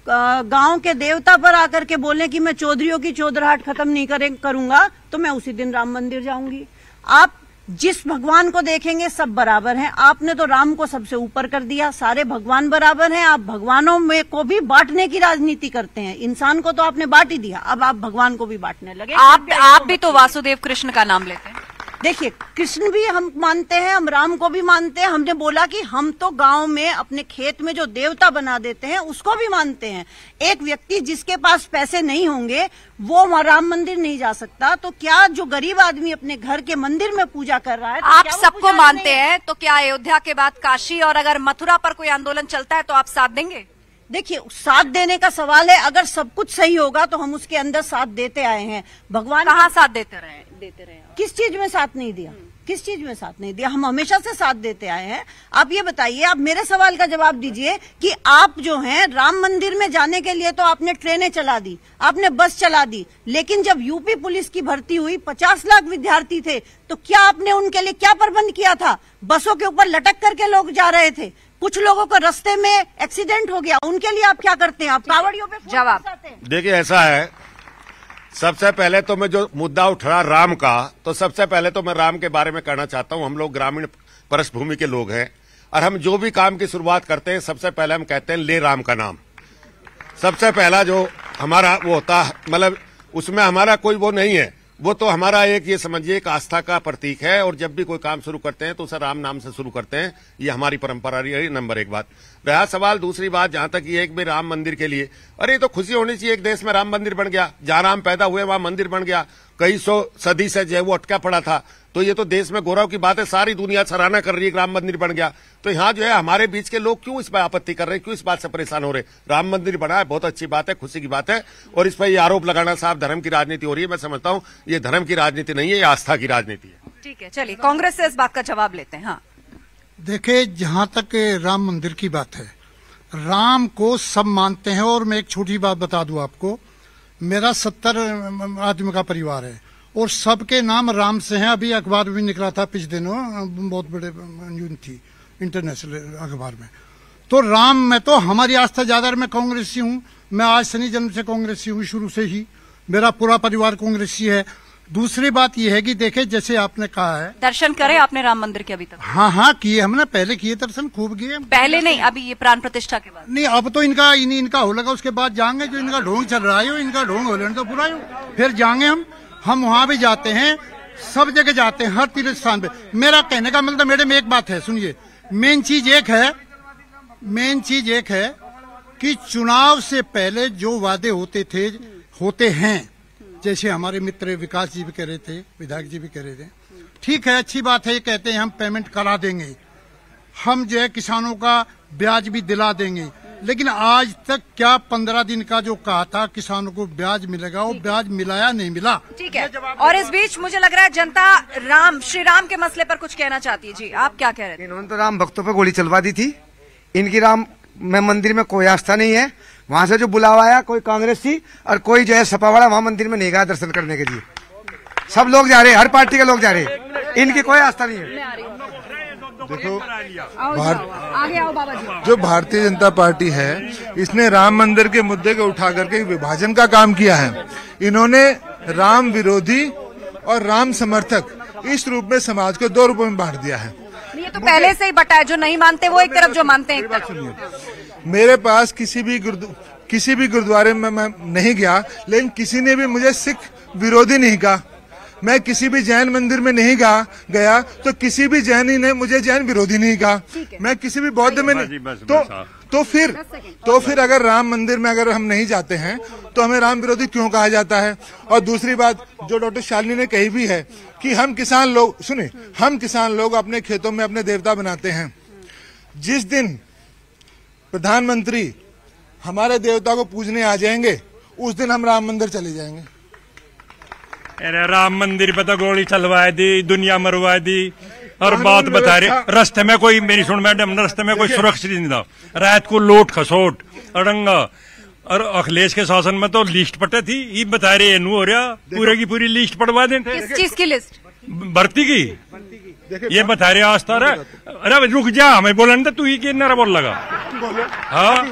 गांव के देवता पर आकर के बोले कि मैं चौधरियों की चौधराहट खत्म नहीं करूंगा, तो मैं उसी दिन राम मंदिर जाऊंगी। आप जिस भगवान को देखेंगे सब बराबर हैं, आपने तो राम को सबसे ऊपर कर दिया, सारे भगवान बराबर हैं। आप भगवानों में को भी बांटने की राजनीति करते हैं, इंसान को तो आपने बांट ही दिया, अब आप भगवान को भी बांटने लगे। आप भी तो वासुदेव कृष्ण का नाम लेते हैं। देखिए, कृष्ण भी हम मानते हैं, हम राम को भी मानते हैं। हमने बोला कि हम तो गांव में अपने खेत में जो देवता बना देते हैं उसको भी मानते हैं। एक व्यक्ति जिसके पास पैसे नहीं होंगे वो राम मंदिर नहीं जा सकता, तो क्या जो गरीब आदमी अपने घर के मंदिर में पूजा कर रहा है, तो आप सबको मानते हैं, तो क्या अयोध्या के बाद काशी और अगर मथुरा पर कोई आंदोलन चलता है तो आप साथ देंगे? देखिए, साथ देने का सवाल है, अगर सब कुछ सही होगा तो हम उसके अंदर साथ देते आए हैं। भगवान कहाँ साथ देते रहे? किस चीज में साथ नहीं दिया? किस चीज में साथ नहीं दिया? हम हमेशा से साथ देते आए हैं। आप ये बताइए, आप मेरे सवाल का जवाब दीजिए कि आप जो हैं राम मंदिर में जाने के लिए तो आपने ट्रेनें चला दी, आपने बस चला दी, लेकिन जब यूपी पुलिस की भर्ती हुई, 50 लाख विद्यार्थी थे, तो क्या आपने उनके लिए क्या प्रबंध किया था? बसों के ऊपर लटक करके लोग जा रहे थे, कुछ लोगों को रास्ते में एक्सीडेंट हो गया, उनके लिए आप क्या करते हैं? आप कावड़ियों पे जवाब। देखिए ऐसा है, सबसे पहले तो मैं जो मुद्दा उठ रहा राम का, तो सबसे पहले तो मैं राम के बारे में कहना चाहता हूं, हम लोग ग्रामीण पृष्ठभूमि के लोग हैं और हम जो भी काम की शुरुआत करते हैं सबसे पहले हम कहते हैं ले राम का नाम। सबसे पहला जो हमारा वो होता है, मतलब उसमें हमारा कोई वो नहीं है, वो तो हमारा एक ये समझिए एक आस्था का प्रतीक है। और जब भी कोई काम शुरू करते हैं तो उसे राम नाम से शुरू करते हैं, ये हमारी परंपरा रही है। नंबर एक बात रहा सवाल। दूसरी बात, जहां तक ये एक भी राम मंदिर के लिए, अरे तो खुशी होनी चाहिए, एक देश में राम मंदिर बन गया, जहां राम पैदा हुए वहां मंदिर बन गया, कई सौ सदी से जो है वो अटका पड़ा था, तो ये तो देश में गौरव की बात है, सारी दुनिया सराहना कर रही है राम मंदिर बन गया। तो यहाँ जो है हमारे बीच के लोग क्यों इस पर आपत्ति कर रहे हैं, क्यों इस बात से परेशान हो रहे? राम मंदिर बना है, बहुत अच्छी बात है, खुशी की बात है। और इस पर ये आरोप लगाना साहब धर्म की राजनीति हो रही है, मैं समझता हूँ ये धर्म की राजनीति नहीं है, ये आस्था की राजनीति है। ठीक है, चलिए कांग्रेस से इस बात का जवाब लेते हैं। हाँ देखिए, जहां तक राम मंदिर की बात है, राम को सब मानते हैं। और मैं एक छोटी बात बता दूं आपको, मेरा 70 आदमी का परिवार है और सबके नाम राम से हैं। अभी अखबार भी निकला था पिछले दिनों, बहुत बड़े न्यूज थी इंटरनेशनल अखबार में। तो राम में तो हमारी आस्था ज्यादा, मैं कांग्रेसी हूँ, मैं आज से नहीं जन्म से कांग्रेसी हूँ, शुरू से ही मेरा पूरा परिवार कांग्रेसी है। दूसरी बात यह है कि देखे, जैसे आपने कहा है, दर्शन करे आपने राम मंदिर के अभी तक? हाँ किए, हमने पहले किए दर्शन, खूब किए। पहले नहीं, अभी ये प्राण प्रतिष्ठा के बाद? नहीं, अब तो इनका हो लगा, उसके बाद जाएंगे। जो इनका ढोंग चल रहा है, इनका ढोंग हो लेने तो पूरा फिर जाएंगे हम वहां भी जाते हैं, सब जगह जाते हैं, हर तीर्थ स्थान पे। मेरा कहने का मतलब, मैडम एक बात है सुनिए, मेन चीज एक है कि चुनाव से पहले जो वादे होते हैं जैसे हमारे मित्र विकास जी भी कह रहे थे, विधायक जी भी कह रहे थे, ठीक है, अच्छी बात है, ये कहते हैं हम पेमेंट करा देंगे, हम जो है किसानों का ब्याज भी दिला देंगे, लेकिन आज तक क्या 15 दिन का जो कहा था किसानों को ब्याज मिलेगा, वो ब्याज मिला या नहीं मिला? ठीक है। और इस बीच मुझे लग रहा है जनता श्री राम के मसले पर कुछ कहना चाहती है। जी, आप क्या कह रहे थे? इन्होंने तो राम भक्तों पे गोली चलवा दी थी। इनकी राम में मंदिर में कोई आस्था नहीं है। वहां से जो बुलावा आया, कोई कांग्रेसी और कोई जो है सपा वाला, वहां मंदिर में नहीं गया दर्शन करने के लिए। सब लोग जा रहे, हर पार्टी के लोग जा रहे, इनकी कोई आस्था नहीं है। देखो, आगे आओ बाबा जी। जो भारतीय जनता पार्टी है, इसने राम मंदिर के मुद्दे को उठा करके विभाजन का काम किया है। इन्होंने राम विरोधी और राम समर्थक इस रूप में समाज को 2 रूपों में बांट दिया है। ये तो पहले से ही बटा है, जो नहीं मानते वो एक तरफ, जो मानते हैं एक तरफ। मेरे पास किसी भी गुरुद्वारे में मैं नहीं गया, लेकिन किसी ने भी मुझे सिख विरोधी नहीं कहा। मैं किसी भी जैन मंदिर में नहीं गया तो किसी भी जैनी ने मुझे जैन विरोधी नहीं कहा। मैं किसी भी बौद्ध में नहीं, तो फिर अगर राम मंदिर में अगर हम नहीं जाते हैं तो हमें राम विरोधी क्यों कहा जाता है? और दूसरी बात जो डॉक्टर शालिनी ने कही भी है कि हम किसान लोग अपने खेतों में अपने देवता बनाते हैं। जिस दिन प्रधानमंत्री हमारे देवता को पूजने आ जाएंगे, उस दिन हम राम मंदिर चले जाएंगे। अरे राम मंदिर पे तो गोली चलवा दी, दुनिया मरवा दी और बात बता रहे। रास्ते में कोई, मेरी सुन मैडम, रास्ते में कोई सुरक्षित नहीं था। रात को लोट खसोट अड़ंगा, और अखिलेश के शासन में तो लिस्ट पटे थी। ये बता रहे नू हो रहा, पूरे की पूरी लिस्ट पड़वा देते। किस चीज की लिस्ट? भर्ती की। ये बता रहे आज तारा। अरे रुक जा, हमें बोलन तू ही के नारा बोल लगा। हाँ,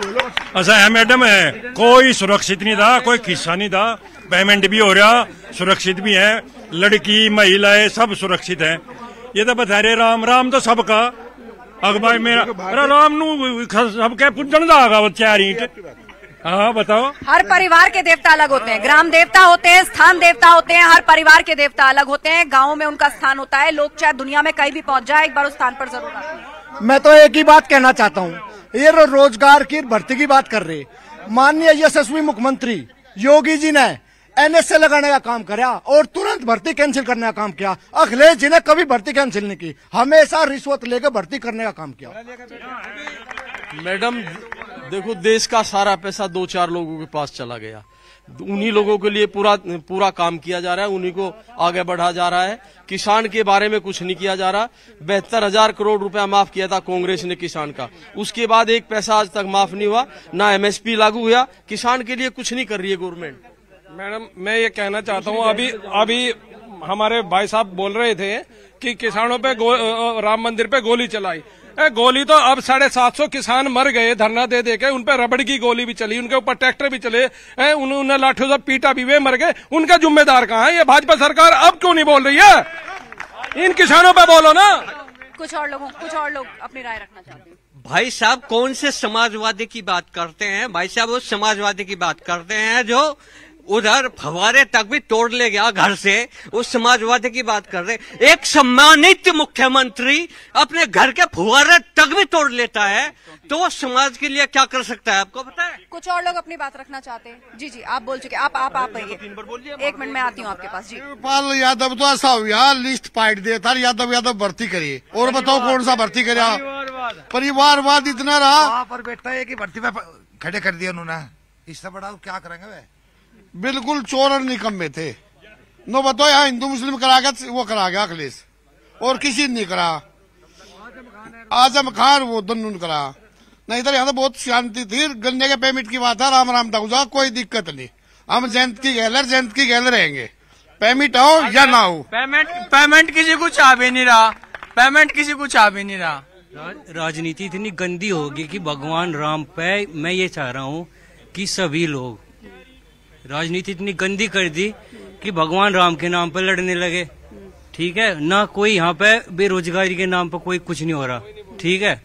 ऐसा है मैडम, है कोई सुरक्षित नहीं था, कोई किस्सा नहीं था। पेमेंट भी हो रहा, सुरक्षित भी है, लड़की महिलाएं सब सुरक्षित है। ये तो बता रहे राम तो सबका अखबार मेरा। अरे राम नू सबके पूजन जागा वो 4 ईंट। हाँ बताओ। हर परिवार के देवता अलग होते हैं, ग्राम देवता होते हैं, स्थान देवता होते हैं, हर परिवार के देवता अलग होते हैं। गाँव में उनका स्थान होता है। लोग चाहे दुनिया में कहीं भी पहुंच जाए, एक बार उस स्थान पर जरूर आते हैं। मैं तो एक ही बात कहना चाहता हूँ, ये रोजगार की भर्ती की बात कर रहे, माननीय यशस्वी मुख्यमंत्री योगी जी ने एनएसए लगाने का काम करा और तुरंत भर्ती कैंसिल करने का काम किया। अखिलेश जी ने कभी भर्ती कैंसिल नहीं की, हमेशा रिश्वत लेकर भर्ती करने का काम किया। मैडम देखो, देश का सारा पैसा 2-4 लोगों के पास चला गया। उन्हीं लोगों के लिए पूरा काम किया जा रहा है, उन्हीं को आगे बढ़ा जा रहा है। किसान के बारे में कुछ नहीं किया जा रहा। 72,000 करोड़ रुपया माफ किया था कांग्रेस ने किसान का, उसके बाद एक पैसा आज तक माफ नहीं हुआ, ना एमएसपी लागू हुआ। किसान के लिए कुछ नहीं कर रही है गवर्नमेंट। मैडम मैं ये कहना चाहता हूँ, अभी हमारे भाई साहब बोल रहे थे कि किसानों पे राम मंदिर पे गोली चलाई। गोली तो अब 750 किसान मर गए धरना दे के, उन पे रबड़ की गोली भी चली, उनके ऊपर ट्रैक्टर भी चले, उन्होंने लाठियों से पीटा भी, वे मर गए। उनका जिम्मेदार कहाँ है? ये भाजपा सरकार अब क्यों नहीं बोल रही है? इन किसानों पे बोलो ना। कुछ और लोग अपनी राय रखना चाहते हैं। भाई साहब कौन से समाजवादी की बात करते हैं? भाई साहब वो समाजवादी की बात करते हैं जो उधर फवारे तक भी तोड़ ले गया घर से, उस समाजवादी की बात कर रहे। एक सम्मानित मुख्यमंत्री अपने घर के फुवारे तक भी तोड़ लेता है, तो वो समाज के लिए क्या कर सकता है आपको पता है? कुछ और लोग अपनी बात रखना चाहते हैं। जी जी, आप बोल चुके, आप आइए। 1 मिनट में आती हूँ आपके पास। जी, पाल यादव तो ऐसा हुआ, लिस्ट पाइट देता, यादव भर्ती करिए और बताओ कौन सा भर्ती करा? परिवारवाद इतना रहा। वहाँ पर बेटा है कि भर्ती में खड़े कर दिया उन्होंने, इससे बड़ा क्या करेंगे वे? बिल्कुल चोर और निकम्मे थे। नो बताओ, यहाँ हिंदू मुस्लिम करा गया, वो करा गया अखिलेश, और किसी ने नहीं करा। आजम खान वो दोनों ने करा, नहीं तो यहाँ तो बहुत शांति थी। गन्ने के पेमेंट की बात है, राम दाऊजा, कोई दिक्कत नहीं। हम जयंत की गैलर रहेंगे, पेमेंट हो या ना हो। पेमेंट किसी को चाह भी नहीं रहा, पेमेंट किसी को चाह भी नहीं रहा। राजनीति इतनी गंदी होगी कि भगवान राम पे, मैं ये चाह रहा हूँ कि सभी लोग राजनीति इतनी गंदी कर दी कि भगवान राम के नाम पर लड़ने लगे। ठीक है ना, कोई यहाँ पे बेरोजगारी के नाम पर कोई कुछ नहीं हो रहा। ठीक है,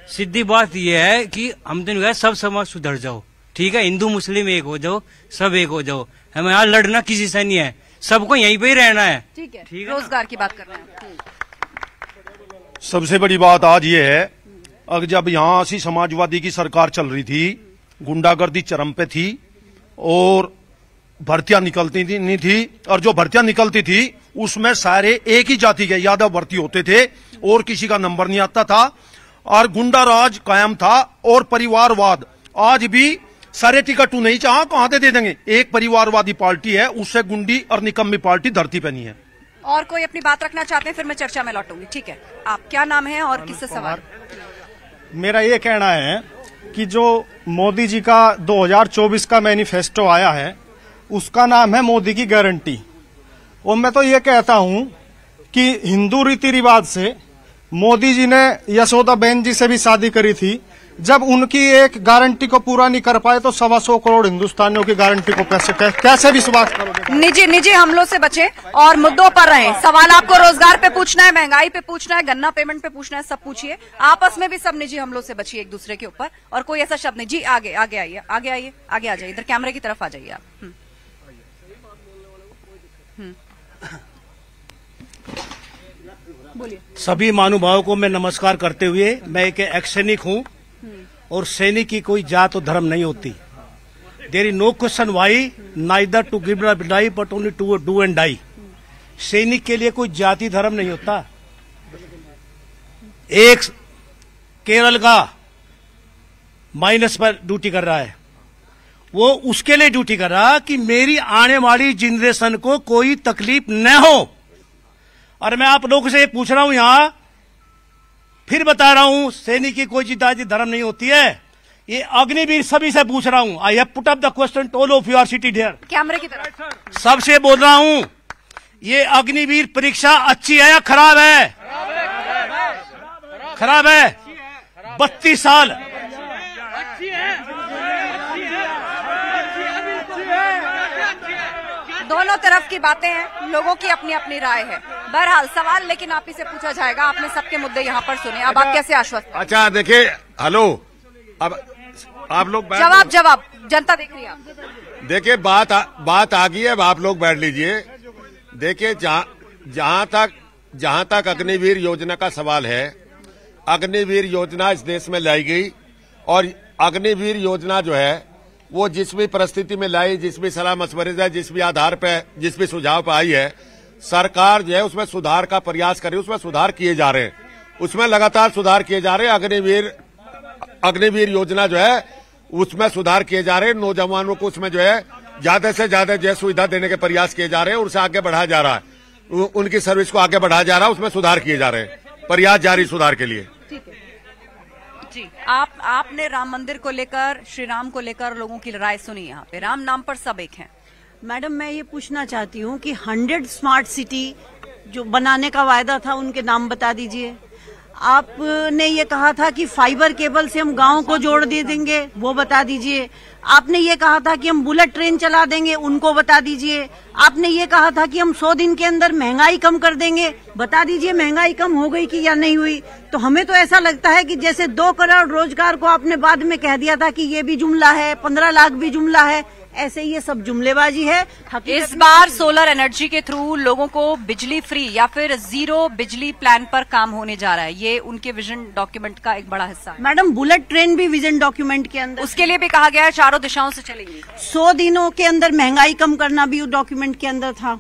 सीधी बात यह है कि हम दिन सब समाज सुधर जाओ। ठीक है, हिंदू मुस्लिम एक हो जाओ, सब एक हो जाओ। हमें यहाँ लड़ना किसी से नहीं है, सबको यहीं पे ही रहना है। ठीक है, रोजगार की बात कर रहे हैं। सबसे बड़ी बात आज ये है, अगर जब यहाँ सी समाजवादी की सरकार चल रही थी, गुंडागर्दी चरम पे थी और भर्तियां निकलती थी नहीं थी, और जो भर्तियां निकलती थी उसमें सारे एक ही जाति के यादव भर्ती होते थे और किसी का नंबर नहीं आता था, और गुंडा राज कायम था और परिवारवाद आज भी सारे टिकट तू नहीं चाहा कहां दे देंगे। एक परिवारवादी पार्टी है, उससे गुंडी और निकम्मी पार्टी धरती पे नहीं है। और कोई अपनी बात रखना चाहते हैं, फिर मैं चर्चा में लौटूंगी। ठीक है, आप क्या नाम है और किससे सवाल? मेरा ये कहना है कि जो मोदी जी का 2024 का मैनिफेस्टो आया है उसका नाम है मोदी की गारंटी, और मैं तो ये कहता हूं कि हिंदू रीति रिवाज से मोदी जी ने यशोदाबेन जी से भी शादी करी थी, जब उनकी एक गारंटी को पूरा नहीं कर पाए तो 125 करोड़ हिंदुस्तानियों की गारंटी को कैसे विश्वास करोगे? निजी हमलों से बचे और मुद्दों पर रहें। सवाल आपको रोजगार पे पूछना है, महंगाई पे पूछना है, गन्ना पेमेंट पे पूछना है, सब पूछिए। आपस में भी सब निजी हमलों से बचिए एक दूसरे के ऊपर, और कोई ऐसा शब्द नहीं। जी आगे आगे आइए, आगे आइए, आगे आ जाइए, इधर कैमरे की तरफ आ जाइए आप। बोलिए। सभी महानुभावों को मैं नमस्कार करते हुए, मैं एक एक्स सैनिक हूं और सैनिक की कोई जात और धर्म नहीं होती। There is no question why neither to give up die but only to do and die. सैनिक के लिए कोई जाति धर्म नहीं होता। एक केरल का माइनस पर ड्यूटी कर रहा है, वो उसके लिए ड्यूटी कर रहा कि मेरी आने वाली जनरेशन को कोई तकलीफ न हो। और मैं आप लोगों से पूछ रहा हूं, यहां फिर बता रहा हूं, सैनिक की कोई जाति धर्म नहीं होती है। ये अग्निवीर सभी से पूछ रहा हूं। I have put up the question to all of you are seated here. कैमरे की तरफ सबसे बोल रहा हूं, ये अग्निवीर परीक्षा अच्छी है या खराब है? खराब है। 32 साल दोनों तरफ की बातें हैं, लोगों की अपनी अपनी राय है। बहरहाल सवाल लेकिन आप ही से पूछा जाएगा। आपने सबके मुद्दे यहाँ पर सुने, अब आप कैसे आश्वस्त? अच्छा देखिए, हेलो, अब आप लोग जवाब जनता देख रही है। देखिए बात आ गई है, अब आप लोग बैठ लीजिए। देखिए जहां तक अग्निवीर योजना का सवाल है, अग्निवीर योजना इस देश में लाई गई, और अग्निवीर योजना जो है वो जिस भी परिस्थिति में लाई, जिस भी सलाह मशवरे से, जिस भी आधार पे, जिस भी सुझाव पे आई है, सरकार जो है उसमें सुधार का प्रयास कर रही है, उसमें सुधार किए जा रहे हैं, उसमें लगातार सुधार किए जा रहे हैं। अग्निवीर योजना जो है उसमें सुधार किए जा रहे हैं। नौजवानों को उसमें जो है ज्यादा से ज्यादा जो है सुविधा देने के प्रयास किए जा रहे हैं, उसे आगे बढ़ाया जा रहा है, उनकी सर्विस को आगे बढ़ाया जा रहा है, उसमें सुधार किए जा रहे हैं, प्रयास जारी सुधार के लिए। जी आपने राम मंदिर को लेकर, श्री राम को लेकर लोगों की राय सुनी। यहाँ पे राम नाम पर सब एक हैं। मैडम मैं ये पूछना चाहती हूँ कि 100 स्मार्ट सिटी जो बनाने का वायदा था उनके नाम बता दीजिए। आपने ये कहा था कि फाइबर केबल से हम गांव को जोड़ दे देंगे, वो बता दीजिए। आपने ये कहा था कि हम बुलेट ट्रेन चला देंगे, उनको बता दीजिए। आपने ये कहा था कि हम 100 दिन के अंदर महंगाई कम कर देंगे, बता दीजिए महंगाई कम हो गई कि या नहीं हुई। तो हमें तो ऐसा लगता है कि जैसे 2 करोड़ रोजगार को आपने बाद में कह दिया था कि ये भी जुमला है, 15 लाख भी जुमला है, ऐसे ये सब जुमलेबाजी है। इस बार सोलर एनर्जी के थ्रू लोगों को बिजली फ्री या फिर 0 बिजली प्लान पर काम होने जा रहा है, ये उनके विजन डॉक्यूमेंट का एक बड़ा हिस्सा है। मैडम बुलेट ट्रेन भी विजन डॉक्यूमेंट के अंदर, उसके लिए भी कहा गया है 4 दिशाओं से चलेंगी। 100 दिनों के अंदर महंगाई कम करना भी उस डॉक्यूमेंट के अंदर था।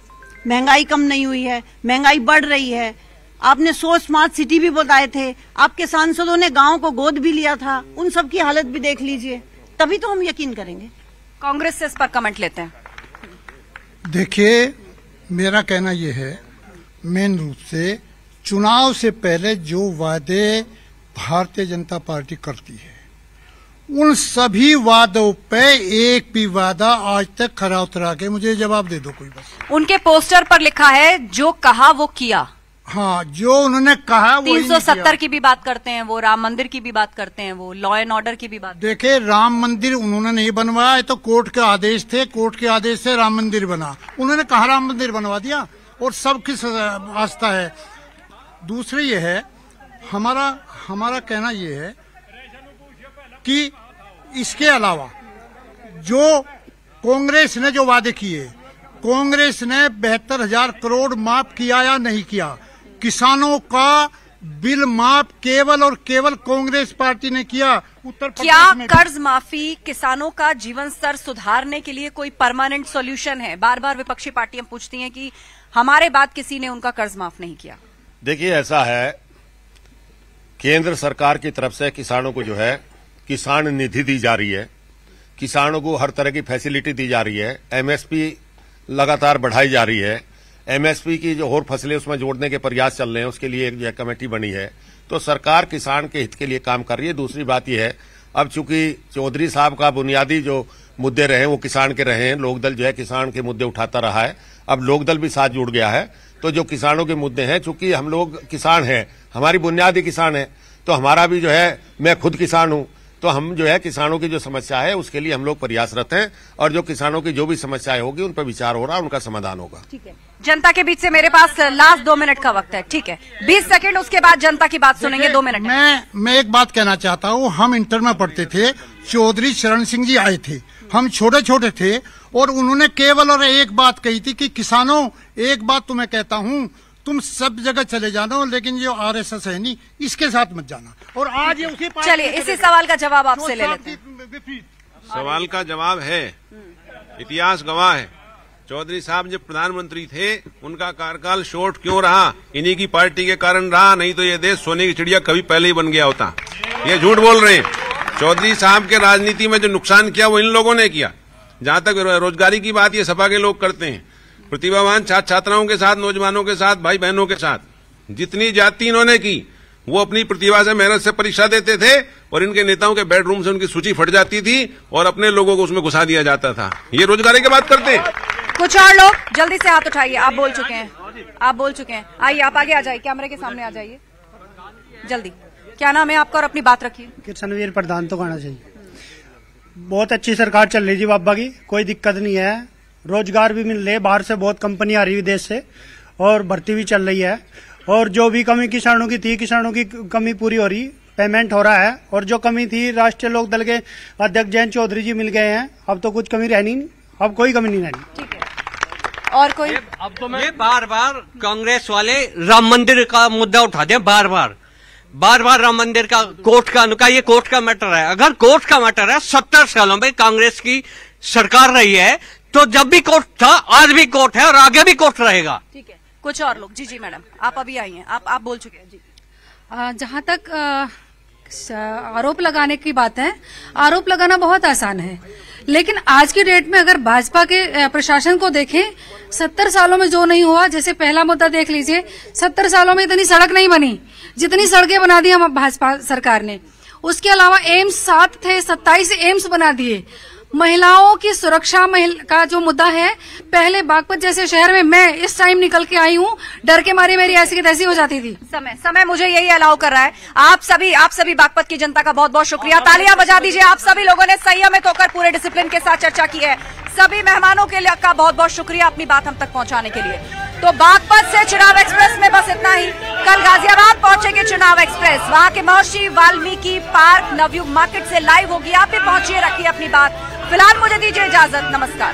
महंगाई कम नहीं हुई है, महंगाई बढ़ रही है। आपने 100 स्मार्ट सिटी भी बताए थे, आपके सांसदों ने गाँव को गोद भी लिया था, उन सब की हालत भी देख लीजिए, तभी तो हम यकीन करेंगे। कांग्रेस से इस पर कमेंट लेते हैं। देखिए मेरा कहना यह है, मेन रूप से चुनाव से पहले जो वादे भारतीय जनता पार्टी करती है, उन सभी वादों पे एक भी वादा आज तक खरा उतरा के मुझे जवाब दे दो कोई बस। उनके पोस्टर पर लिखा है जो कहा वो किया। हाँ, जो उन्होंने कहा वो 370 की भी बात करते हैं वो, राम मंदिर की भी बात करते हैं वो, लॉ एंड ऑर्डर की भी बात। देखिए राम मंदिर उन्होंने नहीं बनवाया, तो कोर्ट के आदेश थे, कोर्ट के आदेश से राम मंदिर बना। उन्होंने कहा राम मंदिर बनवा दिया और सबकी आस्था है। दूसरी ये है, हमारा कहना ये है कि इसके अलावा जो कांग्रेस ने जो वादे किए, कांग्रेस ने 72,000 करोड़ माफ किया या नहीं किया? किसानों का बिल माफ केवल और केवल कांग्रेस पार्टी ने किया। उत्तर प्रदेश क्या में कर्ज माफी किसानों का जीवन स्तर सुधारने के लिए कोई परमानेंट सॉल्यूशन है? बार बार विपक्षी पार्टियां पूछती हैं कि हमारे बाद किसी ने उनका कर्ज माफ नहीं किया। देखिए, ऐसा है, केंद्र सरकार की तरफ से किसानों को जो है किसान निधि दी जा रही है, किसानों को हर तरह की फैसिलिटी दी जा रही है, एमएसपी लगातार बढ़ाई जा रही है, एमएसपी की जो और फसलें उसमें जोड़ने के प्रयास चल रहे हैं, उसके लिए एक कमेटी बनी है। तो सरकार किसान के हित के लिए काम कर रही है। दूसरी बात यह है, अब चूंकि चौधरी साहब का बुनियादी जो मुद्दे रहे वो किसान के रहे हैं, लोकदल जो है किसान के मुद्दे उठाता रहा है, अब लोकदल भी साथ जुड़ गया है। तो जो किसानों के मुद्दे हैं, चूंकि हम लोग किसान हैं, हमारी बुनियादी किसान है, तो हमारा भी जो है, मैं खुद किसान हूं, तो हम जो है किसानों की जो समस्या है उसके लिए हम लोग प्रयासरत हैं, और जो किसानों की जो भी समस्याएं होगी उन पर विचार हो रहा है, उनका समाधान होगा। ठीक है, जनता के बीच से मेरे पास लास्ट 2 मिनट का वक्त है। ठीक है, 20 सेकंड, उसके बाद जनता की बात सुनेंगे। 2 मिनट। मैं एक बात कहना चाहता हूँ। हम इंटर में पढ़ते थे, चौधरी चरण सिंह जी आए थे, हम छोटे छोटे थे, और उन्होंने केवल और एक बात कही थी कि किसानों, एक बात तुम्हें कहता हूँ, तुम सब जगह चले जाना, लेकिन जो आरएसएस है नहीं, इसके साथ मत जाना। और आज ये उसी चलिए, इसी सवाल का जवाब आपसे ले लेते हैं। सवाल का जवाब है, इतिहास गवाह है, चौधरी साहब जब प्रधानमंत्री थे उनका कार्यकाल शॉर्ट क्यों रहा? इन्हीं की पार्टी के कारण रहा, नहीं तो ये देश सोने की चिड़िया कभी पहले ही बन गया होता। ये झूठ बोल रहे हैं। चौधरी साहब के राजनीति में जो नुकसान किया वो इन लोगों ने किया। जहां तक रोजगारी की बात, ये सपा के लोग करते हैं, प्रतिभावान छात्र छात्राओं के साथ, नौजवानों के साथ, भाई बहनों के साथ जितनी जाति इन्होंने की, वो अपनी प्रतिभा से, मेहनत से परीक्षा देते थे, और इनके नेताओं के बेडरूम से उनकी सूची फट जाती थी और अपने लोगों को उसमें घुसा दिया जाता था। ये रोजगारी की बात करते हैं। कुछ और लोग जल्दी से हाथ उठाइए। आप बोल चुके हैं, आप बोल चुके हैं। आइए, आप आगे आ जाइए, कैमरे के सामने आ जाइए जल्दी। क्या नाम है आपका और अपनी बात रखिए। किरणवीर प्रधान तो कहना चाहिए। बहुत अच्छी सरकार चल रही जी बाबा की, कोई दिक्कत नहीं है, रोजगार भी मिल रहे, बाहर से बहुत कंपनी आ रही है विदेश से, और भर्ती भी चल रही है, और जो भी कमी किसानों की थी, किसानों की कमी पूरी हो रही, पेमेंट हो रहा है, और जो कमी थी राष्ट्रीय लोकदल के अध्यक्ष जयंत चौधरी जी मिल गए हैं, अब तो कुछ कमी रहनी नहीं, अब कोई कमी नहीं रहनी। ठीक है, और कोई? अब तो मैं बार बार कांग्रेस वाले राम मंदिर का मुद्दा उठाते हैं, बार बार राम मंदिर का, कोर्ट का, ये कोर्ट का मैटर है। अगर कोर्ट का मैटर है, 70 सालों में कांग्रेस की सरकार रही है, तो जब भी कोर्ट था, आज भी कोर्ट है और आगे भी कोर्ट रहेगा। ठीक है, कुछ और लोग। जी मैडम, आप अभी आई हैं, आप बोल चुके हैं जी। जहां तक आरोप लगाने की बात है, आरोप लगाना बहुत आसान है, लेकिन आज की डेट में अगर भाजपा के प्रशासन को देखें, 70 सालों में जो नहीं हुआ, जैसे पहला मुद्दा देख लीजिए, 70 सालों में इतनी सड़क नहीं बनी जितनी सड़कें बना दी हम भाजपा सरकार ने। उसके अलावा एम्स 7 थे, 27 एम्स बना दिए। महिलाओं की सुरक्षा का जो मुद्दा है, पहले बागपत जैसे शहर में मैं इस टाइम निकल के आई हूँ, डर के मारे मेरी ऐसी की तैसी हो जाती थी। समय मुझे यही अलाउ कर रहा है। आप सभी बागपत की जनता का बहुत बहुत शुक्रिया, तालियां बजा दीजिए। आप सभी लोगों ने संयमित होकर पूरे डिसिप्लिन के साथ चर्चा की है। सभी मेहमानों के लिए का बहुत बहुत शुक्रिया अपनी बात हम तक पहुंचाने के लिए। तो बागपत से चुनाव एक्सप्रेस में बस इतना ही। कल गाजियाबाद पहुंचेगी चुनाव एक्सप्रेस, वहां के महर्षि वाल्मीकि पार्क नवयुग मार्केट से लाइव होगी। आप भी पहुंचिए, रखिए अपनी बात। फिलहाल मुझे दीजिए इजाजत, नमस्कार।